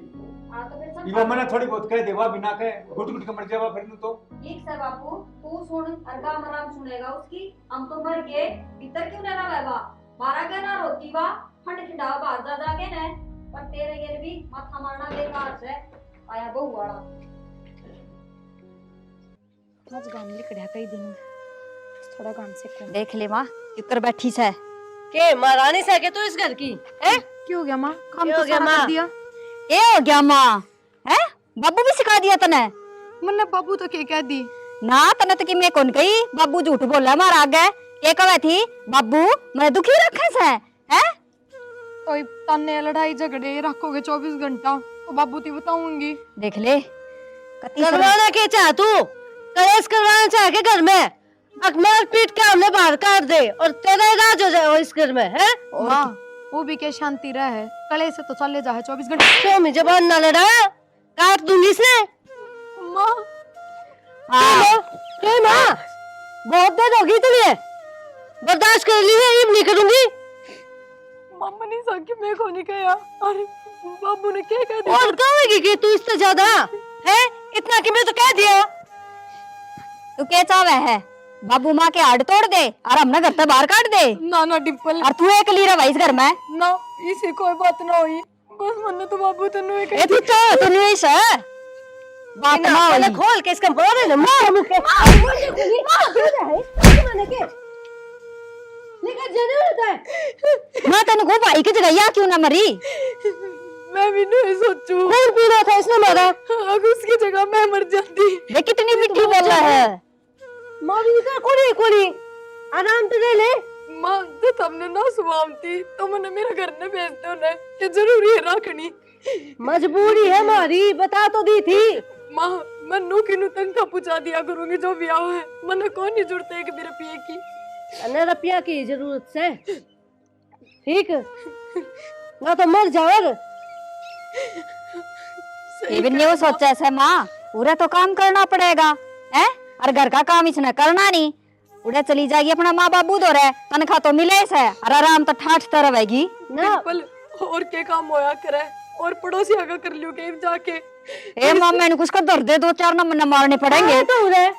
हां तो फिर सब इवा मैंने थोड़ी बहुत कह देवा बिना कह घुट घुट के मर जावा फिर तो ठीक है बापू तू सुन अरगा मराम सुनेगा उसकी हम तो मर गए भीतर क्यों ना रहवा मारा गया ना रोती वा ठंड ठंडा बाहर जा जाके ने पर तेरे गेल भी माथा मारना बेकार से आया बहु वाला आज गान लिखड़िया कई दिन थोड़ा गान से कौन देख ले मां किकर बैठी से के महारानी से के तो इस घर की है क्यों हो गया माँ काम क्यों तो हो गया सारा माँ? कर दिया ए हो गया मां है बाबू भी सिखा दिया तने मैंने बाबू तो क्या कह दी ना तने तो कि मैं कौन कही बाबू झूठ बोला मार आगे ये कहे थी बाबू मैं दुखी रखे से है तो ताने लड़ाई झगड़े रखोगे 24 घंटा तो बाबू ती बताऊंगी देख ले करवाना के चाह तू कलेश करवाना चाह के घर में अकमार पीट के हमने बाहर काट दे और तेरा इलाज हो जाए इस घर में है माँ वो भी क्या शांति रहे कले से तो चले जाए 24 घंटे क्यों मुझे बात ना लड़ा काट दूंगी इसे माँ क्यों माँ बहुत देर होगी तुम्हें बर्दाश्त कर ली है ये नहीं करूंगी मम्मा नहीं सकी मैं को नहीं कहा अरे बाबू ने क्या कह दिया और कहोगी कि तू इससे ज्यादा है इतना कि मैं तो कह दिया तू क्या चाहे है बाबू माँ के हाड़ तोड़ दे और हमने घर से बाहर काट दे ना ना डिम्पल और तू एक ली रहा इस घर में ना इसी कोई बात ना हुई बस मैंने तो बाबू तेनू एक ए तू चाह तू नहीं से बात ना मैंने हुई खोल के इसका मारे ना मार मुके लेकिन जरूरत है माँ तेन को भाई की जगह क्यों ना मरी मैं भी नहीं सोचू कौन पी रहा था इसने मारा अगर उसकी जगह मैं मर जाती ये कितनी मिठी बोला है माँ भी इधर कोड़ी कोड़ी आराम तो ले ले माँ जब हमने ना सुवामती तो मैंने मेरा घर ने भेज दो ना ये जरूरी है रखनी मजबूरी है हमारी बता तो दी थी माँ मैं नू की नू तंग पूछा दिया करूंगी जो भी आओ है मैंने कौन नहीं जुड़ते एक मेरे पिए की अने रुपया की जरूरत से ठीक ना तो मर जाओ इवन ये वो सोचा ऐसे माँ पूरा तो काम करना पड़ेगा है और घर का काम इसने करना नहीं उड़े चली जाएगी अपना माँ बाबू दो रहे तनख्वाह तो मिले से और आराम तो ठाठ तो रहेगी ना पल और के काम होया करे और पड़ोसी आगा कर लियो के जाके। ए मां मैंने कुछ का दर्द है, 2-4 न मारने पड़ेंगे। तो रे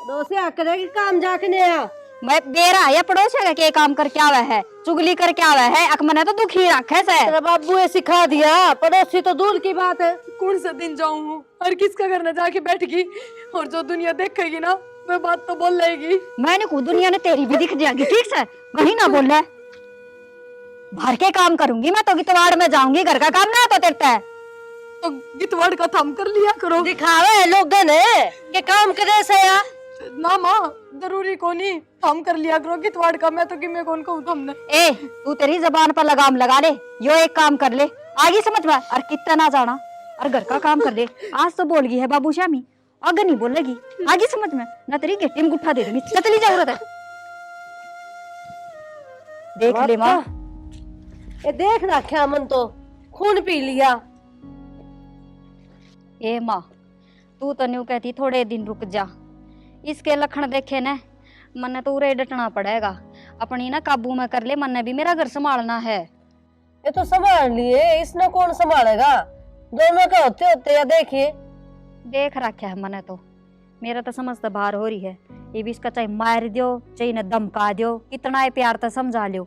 दोस्त करेगी काम जाके ने आ मैं बेरा या पड़ोसी का के काम करके आवा है, चुगली करके आवा है, अक मने तो दुखी रखे से। तेरा बाबू ये सिखा दिया, पड़ोसी तो दूर की बात है। कौन सा दिन जाऊं हूँ और किसका घर न जाके बैठगी, और जो दुनिया देखेगी ना वो बात तो बोल लेगी। मैंने खुद दुनिया ने तेरी भी दिख जाएगी, ठीक से वही ना बोले। भर के काम करूंगी मैं तो, गितवाड़ में जाऊंगी, घर का काम ना तो तेरता है तो गितवाड़ का थम कर लिया करो। दिखावे लोग ने ये काम करे से या ना माँ जरूरी को नहीं, थम कर लिया करो गितवाड़ का। मैं तो कि मैं कौन कहूँ तुमने। ए तू तेरी जबान पर लगाम लगा ले, यो एक काम कर ले आगे समझ में, और कितना ना जाना और घर का काम कर ले। आज तो बोल गई है बाबू श्यामी, अगर नहीं बोलेगी आगे समझ में ना तेरी गिट्टी में गुट्ठा दे दूंगी। चली जरूरत है देख ले माँ। ये देख रखा मन तो खून पी लिया। ए माँ तू तो न्यू कहती थोड़े दिन रुक जा, इसके लक्षण देखे न मन्ने तो उरे डटना पड़ेगा। अपनी ना काबू में कर ले, मन्ने भी मेरा घर संभालना है। ये तो संभाल लिए, इसने कौन संभालेगा? दोनों के होते होते या देखिए देख रखा है मने तो, मेरा तो समझ तो बाहर हो रही है। ये भी इसका चाहे मार दो चाहे न धमका दो, कितना है प्यार तो समझा लो,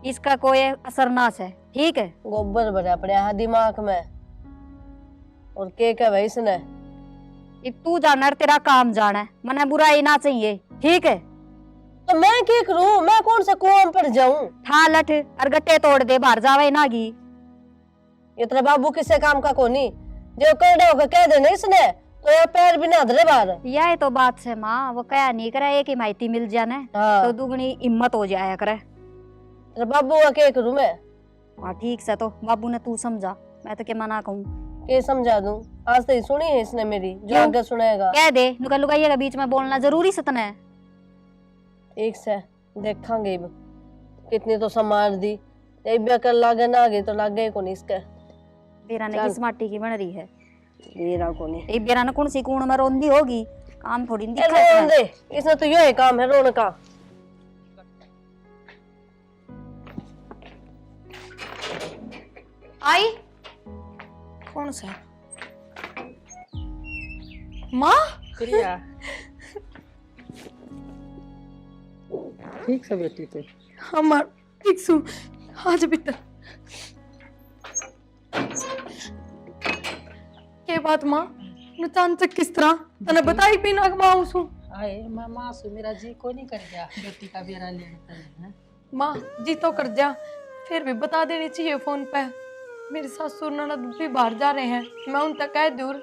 इसका कोई असर ना है। ठीक है गोबर भरा पड़ा है दिमाग में। और के क्या भाई इसने तू जाना है, तेरा काम जाना है, मने बुराई ना चाहिए। ठीक है तो मैं क्या करूं? मैं कौन सा कुआं पर जाऊं? था लठ और गट्टे तोड़ दे, बाहर जावे नागी। ये तेरा बाबू किसे काम का कोनी, जो कर होकर कह देना इसने तो ये पैर भी ना धरे बाहर। यह तो बात है माँ, वो क्या नहीं करे, एक हिमायती मिल जाने हाँ। तो दुगनी हिम्मत हो जाया करे। तेरा बाबू का क्या करूं मैं? हाँ ठीक से, तो बाबू ने तू समझा, मैं तो क्या मना कहूँ। के समझा दूं? आज तो सुनी है इसने मेरी, जो क्यों? आगे सुनेगा कह दे नुका लुगाइया के बीच में बोलना जरूरी सतन है। एक से देखांगे कितनी तो संभाल दी, एक बेकर लागे ना आगे तो लागे को नहीं इसके। बेरा ने किस माटी की बन रही है, बेरा को नहीं एक बेरा ने कौन सी कूण में रोंदी होगी, काम थोड़ी नहीं दिखा रोन है। दे, इसने तो यही काम है रोन का। आई कौन सा माँ? प्रिया ठीक से बेटी तू? हमार ठीक सु आज भीतर के बात माँ चांचक किस तरह तने बताई भी ना माँ उसू। आए मैं माँ से मेरा जी को नहीं कर गया बेटी का बेरा लेने है। माँ जी तो कर जा, फिर भी बता देनी चाहिए फोन पे। मेरे ससुर ननद भी बाहर जा रहे हैं, मैं उन तक कह दूर।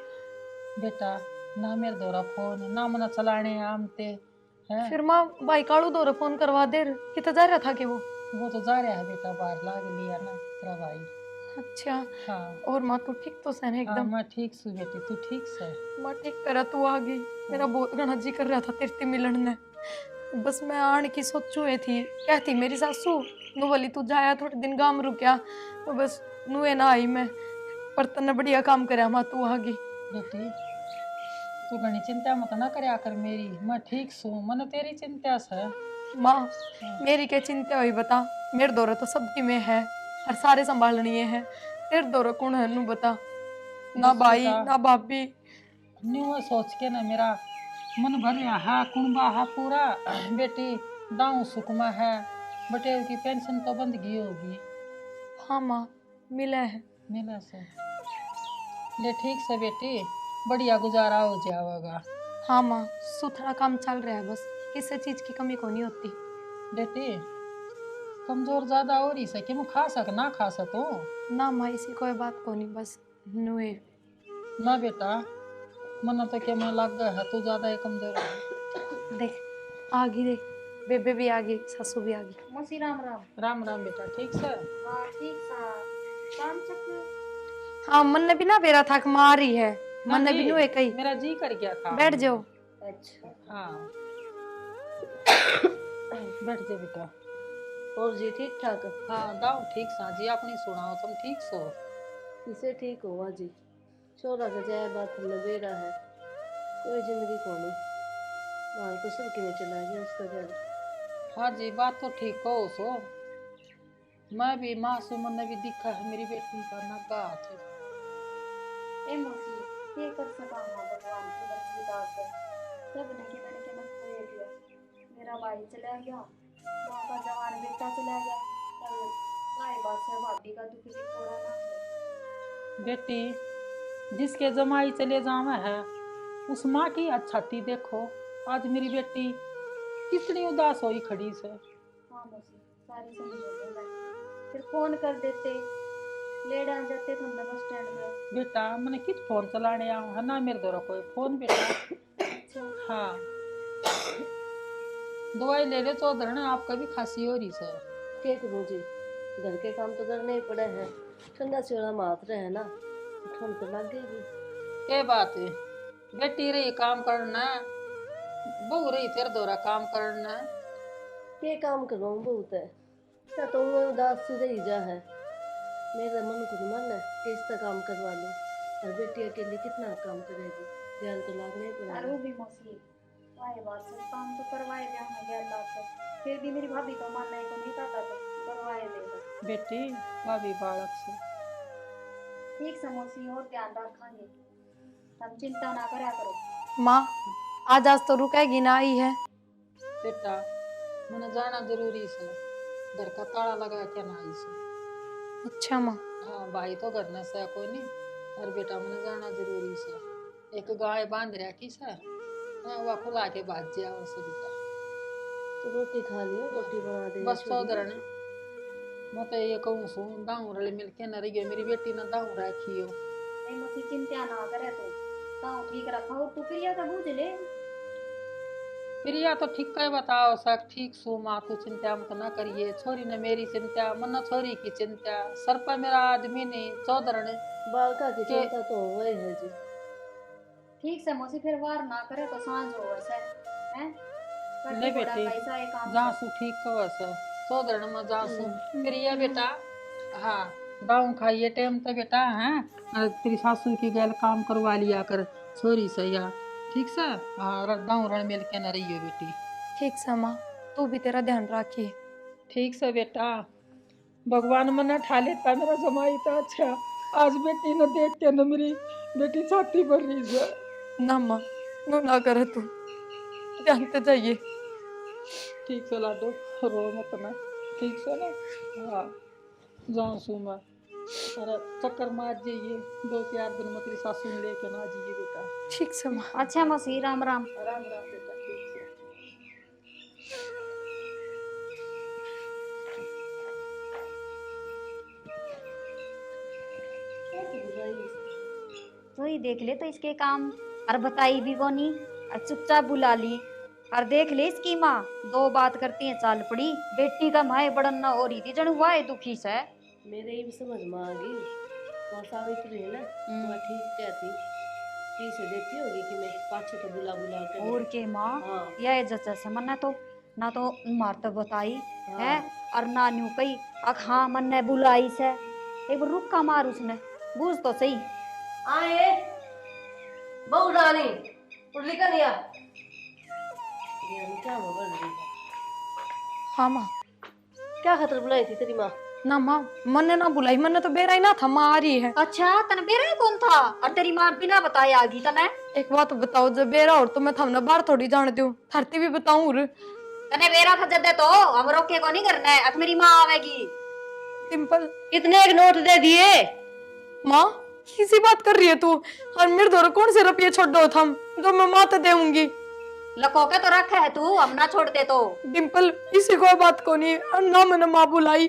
बेटा ना मेरे दौरा फोन ना मना चलाने आमते हैं। फिर माँ भाई कालू दौरा फोन करवा दे, कितना जा रहा था कि वो तो जा रहा है बेटा, बाहर लाग लिया ना तेरा भाई। अच्छा हाँ और माँ तू ठीक तो सहन हाँ, एकदम? मैं ठीक सु बेटी, तू ठीक से? माँ ठीक करा तू आ गई, मेरा बहुत घना जी कर रहा था तेरे से मिलन ने। बस मैं आने की सोचू थी, कहती मेरी सासू नु वाली तू जाया थोड़े दिन गांव रुकया, तो बस नुए ना आई मैं, पर तने बढ़िया काम करा माँ तू आ गई। बेटी तू घनी चिंता मत ना करया कर मेरी, मैं ठीक सु, मन तेरी चिंता से। माँ मेरी क्या चिंता हुई बता, मेरे दौरे तो सबकी में है और सारे संभालनी है, तेरे दौरे कौन है नू बता, ना भाई ना भाभी। न्यू सोच के ना मेरा मन भर रहा है, कुंबा है पूरा बेटी, दाऊ सुकमा है, बटेर की पेंशन तो बंद गई होगी। हाँ माँ मिला है। मिला से ले ठीक से बेटी, बढ़िया गुजारा हो जाएगा। हाँ माँ सुथरा काम चल रहा है, बस किसी चीज की कमी को नहीं होती। बेटी कमजोर ज्यादा हो रही से कि मैं खा सक ना खा सको ना माँ ऐसी कोई बात को नहीं, बस नुए ना बेटा, मन तो क्या मैं लग गया है, तू ज्यादा ही कमजोर है। देख आ गई, देख बेबे भी आ गई, सासू भी आ गई। मौसी राम राम। राम राम बेटा, ठीक से? हाँ ठीक सा काम चक। हाँ मन ने भी ना बेरा थक मारी है, मन ने भी नुए कही मेरा जी कर गया था। बैठ जाओ। अच्छा हाँ बैठ जा बेटा। और जी ठीक ठाक? हाँ दाऊ ठीक सा जी, अपनी सुनाओ, तुम ठीक सो? किसे ठीक हुआ जी, छोरा का जाए बात हमने बेरा है, कोई जिंदगी को नहीं, वहाँ तो सब किने चला गया उसका घर। हाँ जी बात तो ठीक हो सो, मैं भी मासूम ने भी दिखा है मेरी बेटी का नगा हाथ है। ए मौसी ये कर सका हाँ भगवान की मर्जी दास है। सब ने कि मैंने क्या खोए दिया। मेरा भाई चला गया, माँ का जवान बेटा चला गया, और काय बात से भाभी का दुख भी थोड़ा ना है। बेटी जिसके जमाई चले जावे है उस माँ की अच्छाती देखो। आज मेरी बेटी कितनी उदास हुई खड़ी से। हाँ मौसी सारी समझ मैं फिर फोन कर देते, लेट आ जाते तुम बस स्टैंड में। बेटा मैंने कित फोन चलाने आऊँ है ना मेरे द्वारा कोई फोन बेटा। अच्छा हाँ दवाई ले ले तो धरने आपका भी खांसी हो रही सर। क्या करूँ जी, घर के काम तो करने ही पड़े हैं। ठंडा चोला मात रहे है ना, ठंड तो लग गई। क्या बात है बेटी रही काम करना, बहू रही तेरे द्वारा काम करना। के काम करूँ बहुत है, क्या तो मैं उदास सी रही जा है। मेरा मन को मन है कि इसका काम करवा लूँ, और बेटी अकेली कितना काम करेगी, ध्यान तो लागने ही पड़ेगा। अरे भी मौसी वाए बात से काम तो करवाए दिया मैं गैर बात से, फिर भी मेरी भाभी तो मानने को नहीं चाहता तो करवाए देगा। बेटी भाभी बालक से ठीक से मौसी और ध्यान रखेंगे, तुम चिंता ना करा करो। माँ आज तो रुकेगी ना ही है। बेटा मैंने जाना जरूरी से, घर का ताला लगा के ना आई से। अच्छा माँ। हाँ भाई तो घर न से कोई नहीं, और बेटा मैंने जाना जरूरी से। एक गाय बांध रहा की से, हाँ वह खुला के बाज जाओ से बेटा। तो रोटी खा लियो, रोटी बना दे बस चौधर ने मैं तो ये कहूँ सू दाऊ रले मिलके न रही मेरी बेटी ने दाऊ रखी हो। नहीं मौसी चिंता ना करे तू, ताऊ ठीक रखा हो तू फिर या तो बूझ ले। प्रिया तो ठीक है बताओ सक ठीक सू माँ तू चिंता मत न करिए। छोरी ने मेरी चिंता, मन छोरी की चिंता, सर पर मेरा आदमी नहीं चौधर ने बालका की चिंता तो वही है जी। ठीक से मौसी फिर वार ना करे तो सांझ हो वैसे हैं। ले बेटी जहाँ सू ठीक कवा से चौधर ने मैं जहाँ सू प्रिया बेटा। हाँ दाऊ खाइए टाइम तो बेटा हैं, तेरी सासू की गैल काम करवा लिया कर छोरी से या ठीक से। हाँ दाऊ रण मिल के न रही है बेटी। ठीक से माँ तू भी तेरा ध्यान रखिए। ठीक से बेटा, भगवान मन ठा लेता मेरा जमाई तो अच्छा। आज बेटी न देख के न मेरी बेटी छाती भर रही है। ना माँ नो ना करे तू, जानते जाइए। ठीक से लाडो रो मत ना, ठीक से ना। हाँ जाऊँ सू मैं, अरे चक्कर मार जाइए 2-4 दिन में तेरी सासू ने लेके ना जाइए बेटा। ठीक से माँ। अच्छा मौसी राम राम। राम राम बेटा ठीक से। तो ही देख ले तो इसके काम, और बताई भी को नहीं, और चुपचाप बुला ली। और देख ले इसकी माँ 2 बात करती है चाल पड़ी, बेटी का माए बड़न ना हो रही थी जन हुआ है दुखी से। मेरे ही समझ में आ गई, वहाँ सावित्री है ना वह ठीक क्या थी, ठीक से देती होगी कि मैं पाछे तो बुला बुला के। और के माँ हाँ यह जचा समझना तो ना तो मार तो बताई हाँ। है, और ना न्यू कही अख हाँ मन ने बुलाई से एक बार रुक का मार उसने बूझ तो सही। आए बहु रानी उड़ली का नहीं आ ये क्या हो बढ़ रही है। हाँ माँ। क्या खतर बुलाई थी तेरी माँ? ना माँ मन ना बुलाई, मन तो बेरा ही ना था, माँ आ रही है। अच्छा तने बेरा कौन था, और तेरी माँ बिना बताए आ गई तने। एक बात बताओ, जब बेरा और तो मैं थमने बाहर थोड़ी जान दूं, थरती भी बताऊं। तने बेरा था जदे तो हम रोके को नहीं करना है, अब मेरी माँ आवेगी। सिंपल कितने एक नोट दे दिए? माँ किसी बात कर रही है तू, और मेरे द्वारा कौन से रुपये छोड़ दो थम जो मैं माँ तो देऊंगी। लको के तो रखे है तू, हम ना छोड़ दे तो। डिम्पल इसी कोई बात को नहीं, और ना मैंने माँ बुलाई।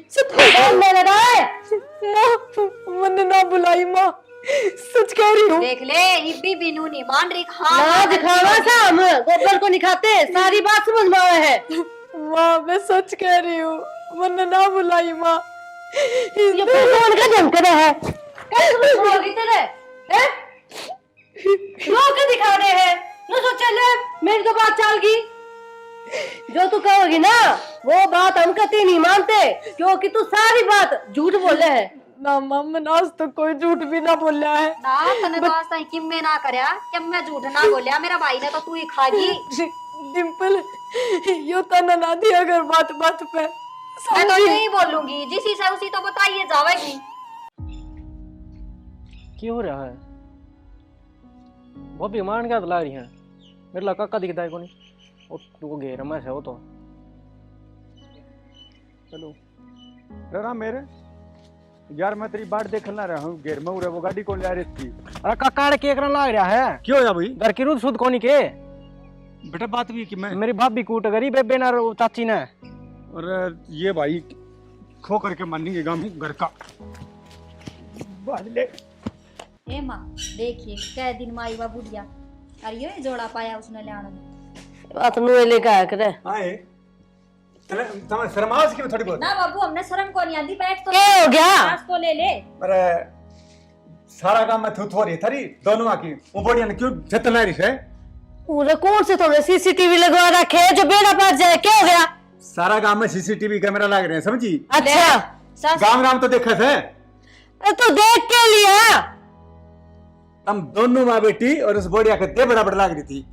मैंने ना बुलाई माँ, सच कह रही हूँ। देख ले इब्बी बिनू नहीं मान रही। हाँ ना दिखावा सा हम गोबर को नहीं खाते, सारी बात समझ में आवे है। माँ मैं सच कह रही हूँ, मैंने ना बुलाई माँ। ये कौन का धमक है? कैसे बोलोगी तेरे? हैं? लोग के दिखा रहे हैं, ना सोचे ले मेरी तो बात चल गई। जो तू कहोगी ना वो बात हम कभी नहीं मानते, क्योंकि तू सारी बात झूठ बोले है। ना माँ मैंने आज तक कोई झूठ भी ना बोला है। ना तने तो आज तक किम्मे ना करया, किम्मे झूठ ना बोलिया, मेरा भाई ने तो तू ही खागी। डिम्पल यो तना ना दिया अगर बात बात पे, मैं तो नहीं बोलूंगी, जिसी से उसी तो बताइए जावेगी। क्यों हो रहा है? वो बीमार क्या लग रही है? मेरे लड़का का दिखता है को नहीं, वो तू घेर में से हो तो चलो रा मेरे यार, मैं तेरी बाट देखना रहा हूँ घेर में, वो गाड़ी कौन जा रही थी? अरे काका के करने लग रहा है। क्यों या भाई? घर की रुद सुद कोनी के बेटा बात भी कि मैं मेरी भाभी कूट गई बेबे ना चाची ने। और ये भाई खो करके मानेंगे गाँव घर का ले। ए माँ देखिए कै दिन माई बा बुढ़िया और ये जोड़ा पाया उसने ले आने बात नुए लेके आया करे। आए तमे शर्मास की थोड़ी बहुत ना बाबू, हमने शर्म को नहीं आती, बैठ तो क्या हो गया? पास तो ले ले। अरे सारा काम में थू थोड़ी थारी दोनों आकी वो बढ़िया ने क्यों जतना रही है? पूरे कौन से तुमने सीसीटीवी लगवा रखे है जो बेड़ा पास जाए? क्या हो गया? सारा गांव में सीसीटीवी कैमरा लग रहे हैं, समझी? अच्छा गांव तो देखा थे तो देख के लिया। हम दोनों माँ बेटी और उस बढ़िया के बराबर लग रही थी।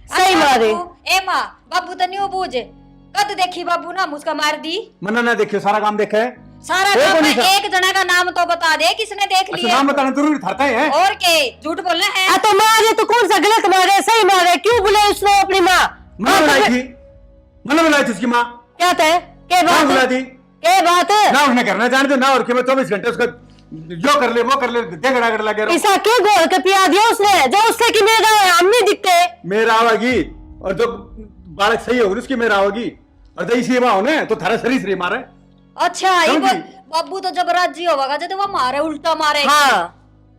सही मारे। ए माँ बाबू तो नहीं बूझे कद देखी बाबू ना मुझका मार दी। मना ना देखियो, सारा काम देखा है। सारा काम में एक जना का नाम तो बता दे किसने देख लिया। नाम बताना जरूरी था है और के झूठ बोलना है। तो मारे तो कौन सा गलत मारे? सही मारे। क्यों बुलाए उसने अपनी माँ? मना बुलाई थी उसकी माँ। क्या थे? क्या बात बुला दी? क्या बात है? ना उसने करना जानते हो ना, और 24 घंटे उसका जो कर ले वो कर ले, देगड़ा लगे रहो। ऐसा क्यों गोल के पिया दिया उसने जो उससे कि मेरा हम नहीं दिखते? मेरा आवागी और जो बालक सही होगी उसकी मेरा आवागी, और दही सेवा होने तो थारा शरीर से मारे। अच्छा ये बाबू तो जब राजी होगा जब वो मारे उल्टा मारे। हाँ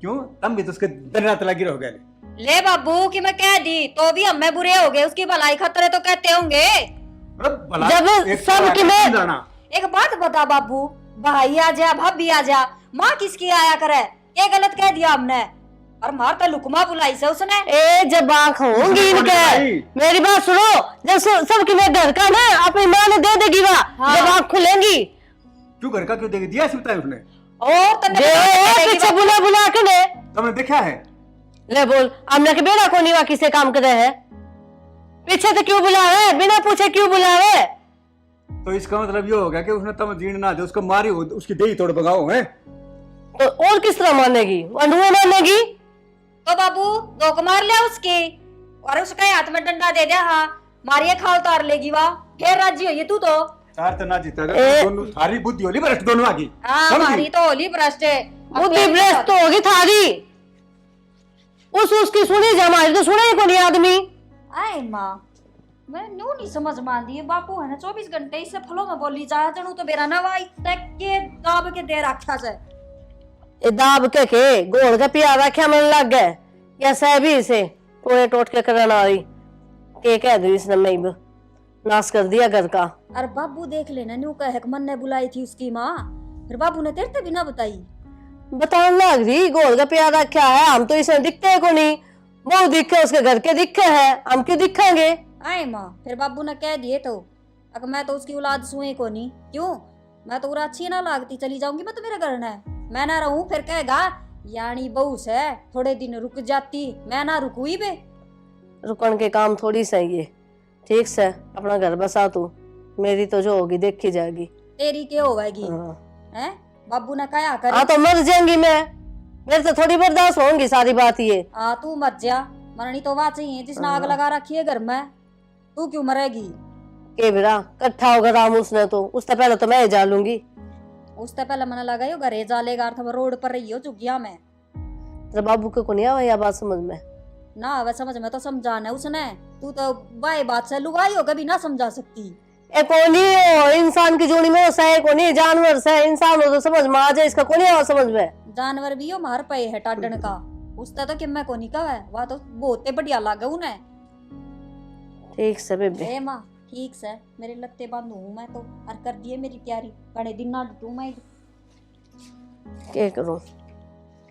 क्यों? तम भी तो उसके दिन रात लगी रह गए। ले बाबू कि मैं कह दी तो भी हमें बुरे हो गए, उसकी भलाई खतरे तो कहते होंगे। जब सब की मैं एक बात बता बाबू, भाई आ जा भाभी आ जा, माँ किसकी आया करे? ये गलत कह दिया हमने और मार तो लुकमा बुलाई से उसने। ए जब आँख होंगी इनके, मेरी बात सुनो, जब सबकी मैं घर का ना अपनी माँ ने दे देगी वहाँ। हाँ। जब आँख खुलेंगी क्यों घर का क्यों देगी? दिया सिर्फ उसने और पीछे बुला बुला के ने तुमने देखा है? ले बोल हमने के बेड़ा को नहीं किसे काम करे है? पीछे तो क्यों बुलावे? बिना पूछे क्यों बुलावे? तो इसका मतलब ये हो गया कि उसने तम जीण ना दे, उसको मारी हो, उसकी देही तोड़ भगाओ है। तो और किस तरह मानेगी? अंडुआ मानेगी? तो बाबू धोख मार लिया उसके और उसके हाथ में डंडा दे दिया। हाँ मारिए खा उतार लेगी वाह, फिर राजी होगी तू तो। चार तो ना जीतेगा, दोनों थारी बुद्धि होली भ्रष्ट दोनों आगी। हाँ हमारी तो होली भ्रष्ट है। बुद्धि भ्रष्ट तो होगी थारी। उसकी सुनी जा, हमारी तो सुने को नहीं आदमी। आए माँ मैं न्यू नहीं समझ मानती है बापू है ना 24 घंटे इससे फलों में बोली जाए तनु तो बेरा नवाई तक के दाब के दे रखा से ए दाब के गोल के पिया रखा मन लग गए या सहबी से टोए टोट के करना आई के कह दू इसने मैं नाश कर दिया घर का। अरे बाबू देख लेना न्यू कह मन ने बुलाई थी उसकी माँ, फिर बाबू ने तेरे भी ना बताई। बताने लग रही गोल का पिया रखा है, हम तो इसे दिखते को नहीं, वो दिखे उसके घर के दिखे है, हम क्यों दिखेंगे? आए माँ फिर बाबू ने कह दिए तो अगर मैं तो उसकी औलाद सुई को नहीं, क्यों मैं तो अच्छी ना लागती चली जाऊंगी मैं तो मेरे घर न मैं ना रहूं, फिर कहेगा यानी बहू से थोड़े दिन रुक जाती, मैं ना रुकूई बे। रुकन के काम थोड़ी सही है, ठीक से अपना घर बसा तू, मेरी तो जो होगी देखी जाएगी। तेरी क्या होगी? हैं बाबू ने कहा कर। हाँ तो मर जाएंगी मैं, मेरे तो थोड़ी बर्दाश्त होंगी सारी बात ये। हाँ तू मत जा, मरनी तो वहाँ चाहिए जिसने आग लगा रखी है घर में, तू क्यों मरेगी? के बिरा कट्ठा होगा राम उसने तो, उससे पहले तो मैं जा लूंगी। उससे पहले मैंने लगा घरे जालेगा रोड पर रही हो चुकिया में। तो बाबू को नहीं आवा यह बात समझ में? ना आवे समझ में तो समझाना उसने, तू तो बाई बात से लुगाई हो कभी ना समझा सकती। ए कोनी हो इंसान की जोड़ी में सही कोनी, जानवर से इंसान हो तो समझ में आ जाए, इसका कोनी आवा समझ में। जानवर भी हो मार पे है टाडन का, उसका तो कि मैं कोनी का है, वह तो बहुत बढ़िया लागे उन्हें। ठीक से बेबे। ए माँ ठीक से मेरे लत्ते बांधू हूँ मैं तो, और कर दिए मेरी तैयारी, बड़े दिन ना डटू मैं। क्या करूं,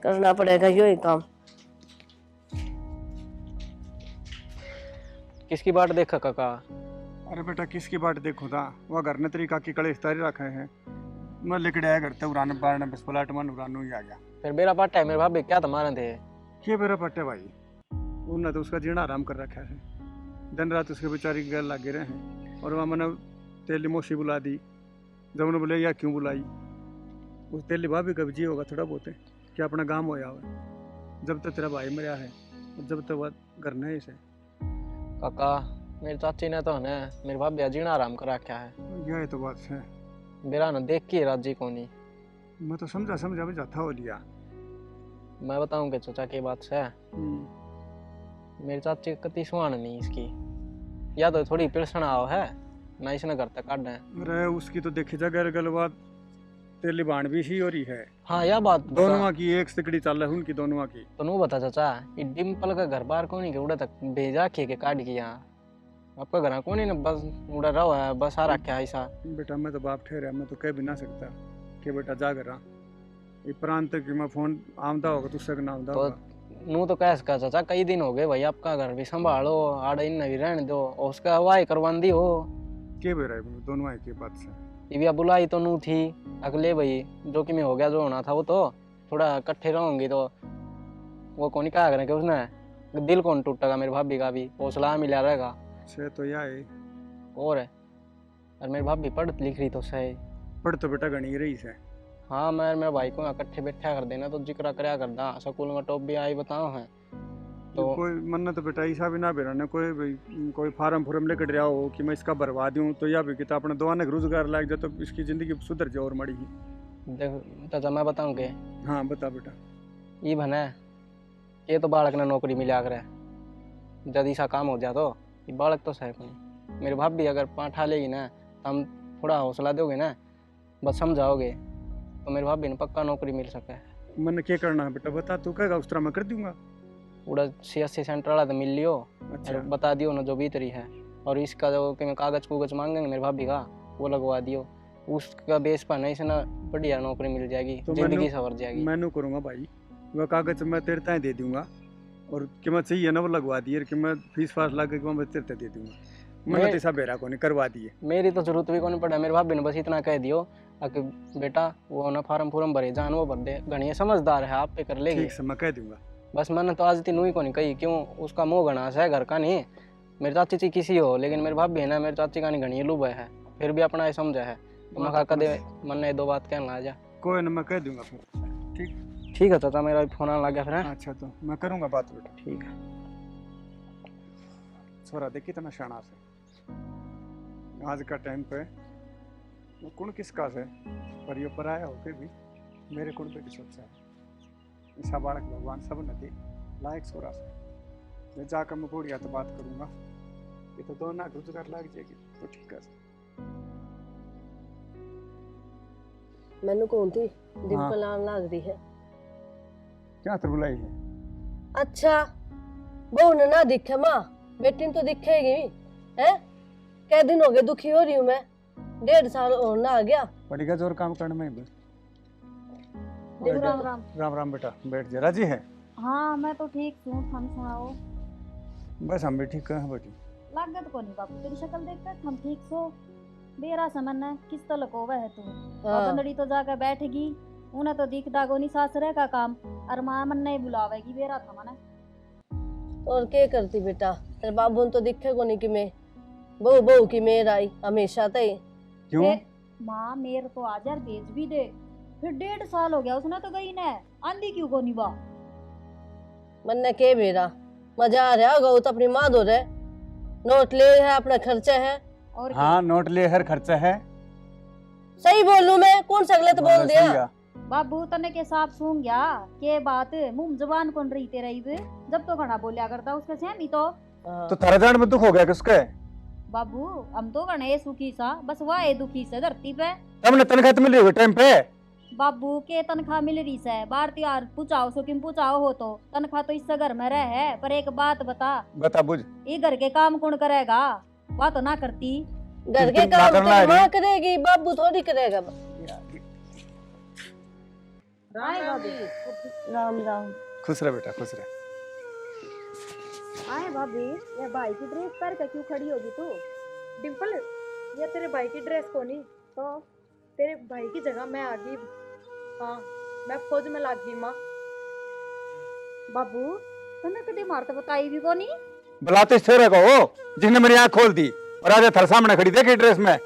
करना पड़ेगा यो ही काम। किसकी बाट देखा काका? अरे बेटा किसकी बाट देखो था, वह घर ने तरीका की कड़े इस्तारी रखे हैं, मैं लिखड़े आया करते उड़ाने बारने बस पलाट मन उड़ानू ही आ गया। फिर मेरा पट्टा है मेरे भाभी क्या तुम्हारे थे? क्या मेरा पट्टे भाई, उन्होंने तो उसका जीना आराम कर रखा है, दिन रात उसके बेचारी गल लगे रहे हैं, और वहाँ मैंने तेली मोशी बुला दी, जब उन्होंने बोले यार क्यों बुलाई, उस तेली भाभी का भी जी होगा थोड़ा बहुत है कि अपना गांव होया हुआ, जब तक तेरा भाई मरिया है जब तक वह घर नहीं से। काका मेरी चाची ने तो ने मेरे भाभी जीना आराम करा क्या है, यह तो बात है। मेरा ना देख के राजी को नहीं। मैं तो समझा भी जाता हो लिया। मैं बताऊं कि चाचा की बात से मेरी चाची कति सुहान नहीं इसकी, या तो थोड़ी पिलसण आओ है ना इसने घर तक काट है। अरे उसकी तो देखी जा गलबात तेली बाण भी सी हो रही है। हाँ यह बात दोनों की एक सिकड़ी चल रही उनकी दोनों की। तो नू बता चाचा ये डिम्पल का घर बार कौन के उड़ा तक भेजा के काट के यहाँ आपका घर कौन है ना, बस उड़ा रहा है बस आ रखा है ऐसा। बेटा मैं तो बाप ठहरा, मैं तो कह भी ना सकता कि बेटा जा कर रहा ये प्रांत की मैं फोन आमदा होगा तुझसे ना आमदा तो होगा। नू तो कह सका चाचा कई दिन हो गए भाई आपका घर भी संभालो आड़ इन भी रहने दो और उसका हवाई करवान दी हो के बे रहे दोनों है की बात से। ये बुलाई तो नू थी अगले भाई जो कि मैं हो गया जो होना था वो तो थोड़ा इकट्ठे रहूंगी तो वो कौन कहा करें कि उसने दिल कौन टूटेगा मेरी भाभी का भी हौसला मिला रहेगा से तो यह है और है। और मेरी भाभी पढ़ लिख रही तो सही पढ़ तो बेटा गणी रही से। हाँ मैं मेरे भाई को इकट्ठे बैठा कर देना तो जिक्र करया करदा स्कूल में टॉप भी आई बताओ है तो कोई मन तो बेटा ऐसा भी ना बेरा ने कोई फार्म लेकर रहा हो कि मैं इसका बर्बाद दूं तो या भी कि अपने दोनों ने रोजगार लाग जाए तो इसकी जिंदगी सुधर जाए और मड़ी देख चाचा मैं बताऊं के। हाँ बता बेटा। ये बने ये तो बालक ने नौकरी मिला करे जल्दी सा काम हो जाए तो ये बालक तो सही नहीं। मेरे भाभी अगर पाठा लेगी ना तो हम थोड़ा हौसला दोगे ना बस समझाओगे तो मेरे भाभी ने पक्का नौकरी मिल सके। मैंने क्या करना है बेटा बता, तू कहेगा उस तरह मैं कर दूंगा। पूरा CSC सेंटर वाला तो मिल लियो। अच्छा। बता दियो ना जो भी तरी है और इसका जो कि मैं कागज मांगेंगे मेरे भाभी का वो लगवा दियो, उसका बेस पर नहीं से ना बढ़िया नौकरी मिल जाएगी तो जिंदगी सवर जाएगी। मैं करूँगा भाई वह कागज मैं तेरे ताए दे दूंगा और कि मैं चाहिए ना वो लगवा दिए कि मैं फीस फास ला के मैं तेरे दे दूंगा। मैंने तो ऐसा बेरा को नहीं करवा दिए। मेरी तो जरूरत भी को नहीं पड़ा, मेरे भाभी ने बस इतना कह दियो कि बेटा वो ना फार्म भरे जान वो भर दे घनी समझदार है आप पे कर लेगी। ठीक से मैं कह दूंगा। बस मैंने तो आज तीनों ही को नहीं कही क्यों उसका मोह घना सा है घर का नहीं। मेरी चाची ची किसी हो लेकिन मेरे भाभी है ना मेरी चाची का नहीं घनी लुभ है फिर भी अपना समझा है तो मैं कदे मन ने दो बात कहना आ जा कोई ना मैं कह दूंगा फिर। ठीक है चाचा मेरा फोन आने लग गया फिर। अच्छा तो मैं करूंगा बात बेटा। ठीक है। छोरा देखी तना शाना से आज का टाइम पे वो कौन किसका से पर ये पर आया होके भी मेरे कुण पे की सोचा है ईसा बालक भगवान सब नदी लायक छोरा से मैं जाकर मैं बुढ़िया तो बात करूंगा ये तो दोनों रोजगार लग जाएगी तो ठीक है। मैनू कौन थी डिम्पल आन लग रही है क्या तर बुलाई है। अच्छा बहू ने ना दिखे माँ बेटी तो दिखेगी है। कै दिन हो गए दुखी हो रही हूँ मैं 1.5 साल और ना आ गया बड़ी का जोर काम करने में बस। राम राम। राम राम बेटा बैठ जा। राजी है। हाँ मैं तो ठीक हूँ, हम सुनाओ। बस हम भी ठीक है बेटी। लागत को नहीं बापू तेरी शक्ल देखकर हम ठीक सो बेरा समझना किस तो लकोवा है तू। बंदड़ी तो जाकर बैठेगी उन्हें तो दिख दागो नहीं सासरे का काम और माँ मन नहीं बुलावेगी बेरा था मने। और क्या करती बेटा तेरे बाबू ने तो दिखे को नहीं कि मैं बहू बहू की मेर आई हमेशा तय। क्यों माँ मेरे तो आजार भेज भी दे फिर 1.5 साल हो गया उसने तो गई न आंधी क्यों को नहीं बा। मन ने के बेरा मजा आ रहा होगा तो अपनी माँ दो रहे नोट ले है अपना खर्चा है। और हाँ नोट ले हर खर्चा है। सही बोलूं मैं कौन सा गलत बोल दिया। बाबू तने के साफ सुन गया के बात मुंह जबान कौन रही तेरा जब तो घना बोलिया करता उसके सहमी तो थारा जान में दुख हो गया किसके। बाबू हम तो गणे सुखी सा बस वह है दुखी से धरती पे। हमने तनख्वाह तो मिली हुई टाइम पे। बाबू के तनख्वाह मिल रही है बार त्योहार पूछाओ सो किम पूछाओ हो तो तनख्वाह तो इससे घर में रह है पर एक बात बता बुझ ये घर के काम कौन करेगा वह तो ना करती। घर के काम तो माँ करेगी बाबू थोड़ी करेगा। राम राम। खुश रह बेटा खुश रह। आए भाभी ये भाई की ड्रेस पहन के क्यों खड़ी होगी तू। डिम्पल ये तेरे भाई की ड्रेस को नहीं तो तेरे भाई की जगह मैं आ गई। हाँ मैं फौज में लग गई माँ। बाबू तूने कभी मारते बताई भी को नहीं। बुलाते छोरे को जिसने मेरी आँख खोल दी और आज थर सामने खड़ी देखी ड्रेस में।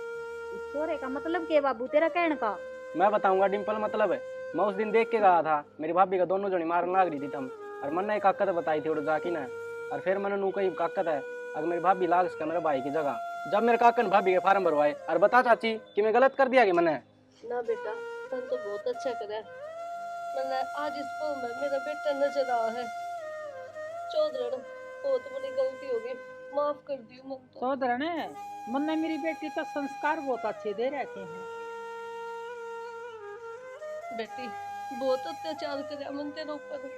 छोरे का मतलब क्या बाबू तेरा कहने का? मैं बताऊंगा डिम्पल मतलब है। मैं उस दिन देख के गया था मेरी भाभी का दोनों जनी मारने लग रही थी तम, और मैंने एक काकत बताई थी उड़ जाकी ने, और फिर मैंने नू कही काकत है अगर मेरी भाभी लाग सके मेरे भाई की जगह। जब मेरे काका ने भाभी के फार्म भरवाए और बता चाची कि मैं गलत कर दिया कि मैंने। ना बेटा तुम तो बहुत अच्छा करे। मैंने आज इस पल में मेरा बेटा नजर आ है। चौधरी बहुत बड़ी गलती हो गई, माफ कर दियो मन तो। चौधरी मैंने मेरी बेटी का संस्कार बहुत अच्छे दे रखे हैं। बेटी बहुत अत्याचार करे मन तेरे ऊपर।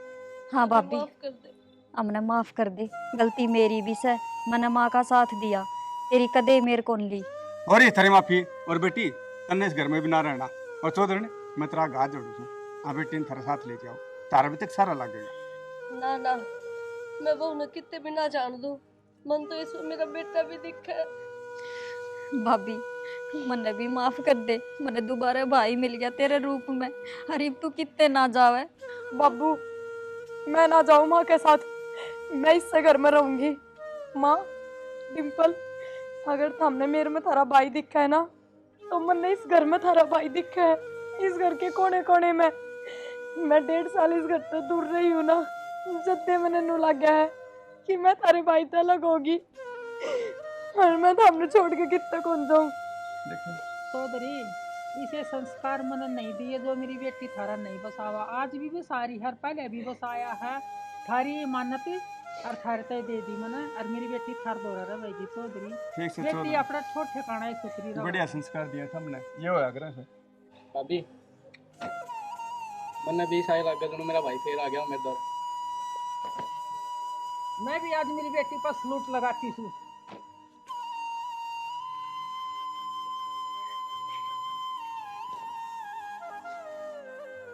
हाँ भाभी माफ कर दे। हमने माफ कर दे, गलती मेरी भी से, मैंने माँ का साथ दिया, तेरी कदे मेरे को ली। और ये थारी माफी। और बेटी तन्ने इस घर में भी ना रहना। और चौधरी मैं तेरा हाथ जोड़ू छू, आ बेटी ने थारे साथ लेके आओ, तारा भी तक सारा लगेगा। ना ना मैं वो न कितने भी ना जान दूं, मन तो इसमें मेरा बेटा भी दिखा है। भाभी मन्ने भी माफ कर दे, मन्ने दोबारा भाई मिल गया तेरे रूप में। अरे तू कितने ना जावे। बाबू मैं ना जाऊँ माँ के साथ, मैं इससे घर में रहूंगी। माँ डिम्पल अगर हमने मेरे में थारा भाई दिखा है ना, तो मैंने इस घर में थारा भाई दिखा है। इस घर के कोने कोने में मैं 1.5 साल इस घर से दूर रही हूँ ना, जब से मैंने नू लग गया है कि मैं थारे भाई से अलग होगी, और मैं तो हमने छोड़ के कितना कौन जाऊँ। चौधरी इसे संस्कार मैंने नहीं दिए जो मेरी बेटी थारा नहीं बसावा, आज भी बसा रही है, पहले भी बसाया है। थारी मान्यत और थारे तय दे दी मैंने, और मेरी बेटी थार दोरा रहेगी। चौधरी ठीक से बेटी चौधरी अपना छोट ठिकाना है सुथरी रहो। बढ़िया संस्कार दिया था हमने, ये होया करे से। भाभी मैंने 20 साल लग गए मेरा भाई फिर आ गया मेरे दर। मैं भी आज मेरी बेटी पर सलूट लगाती हूँ।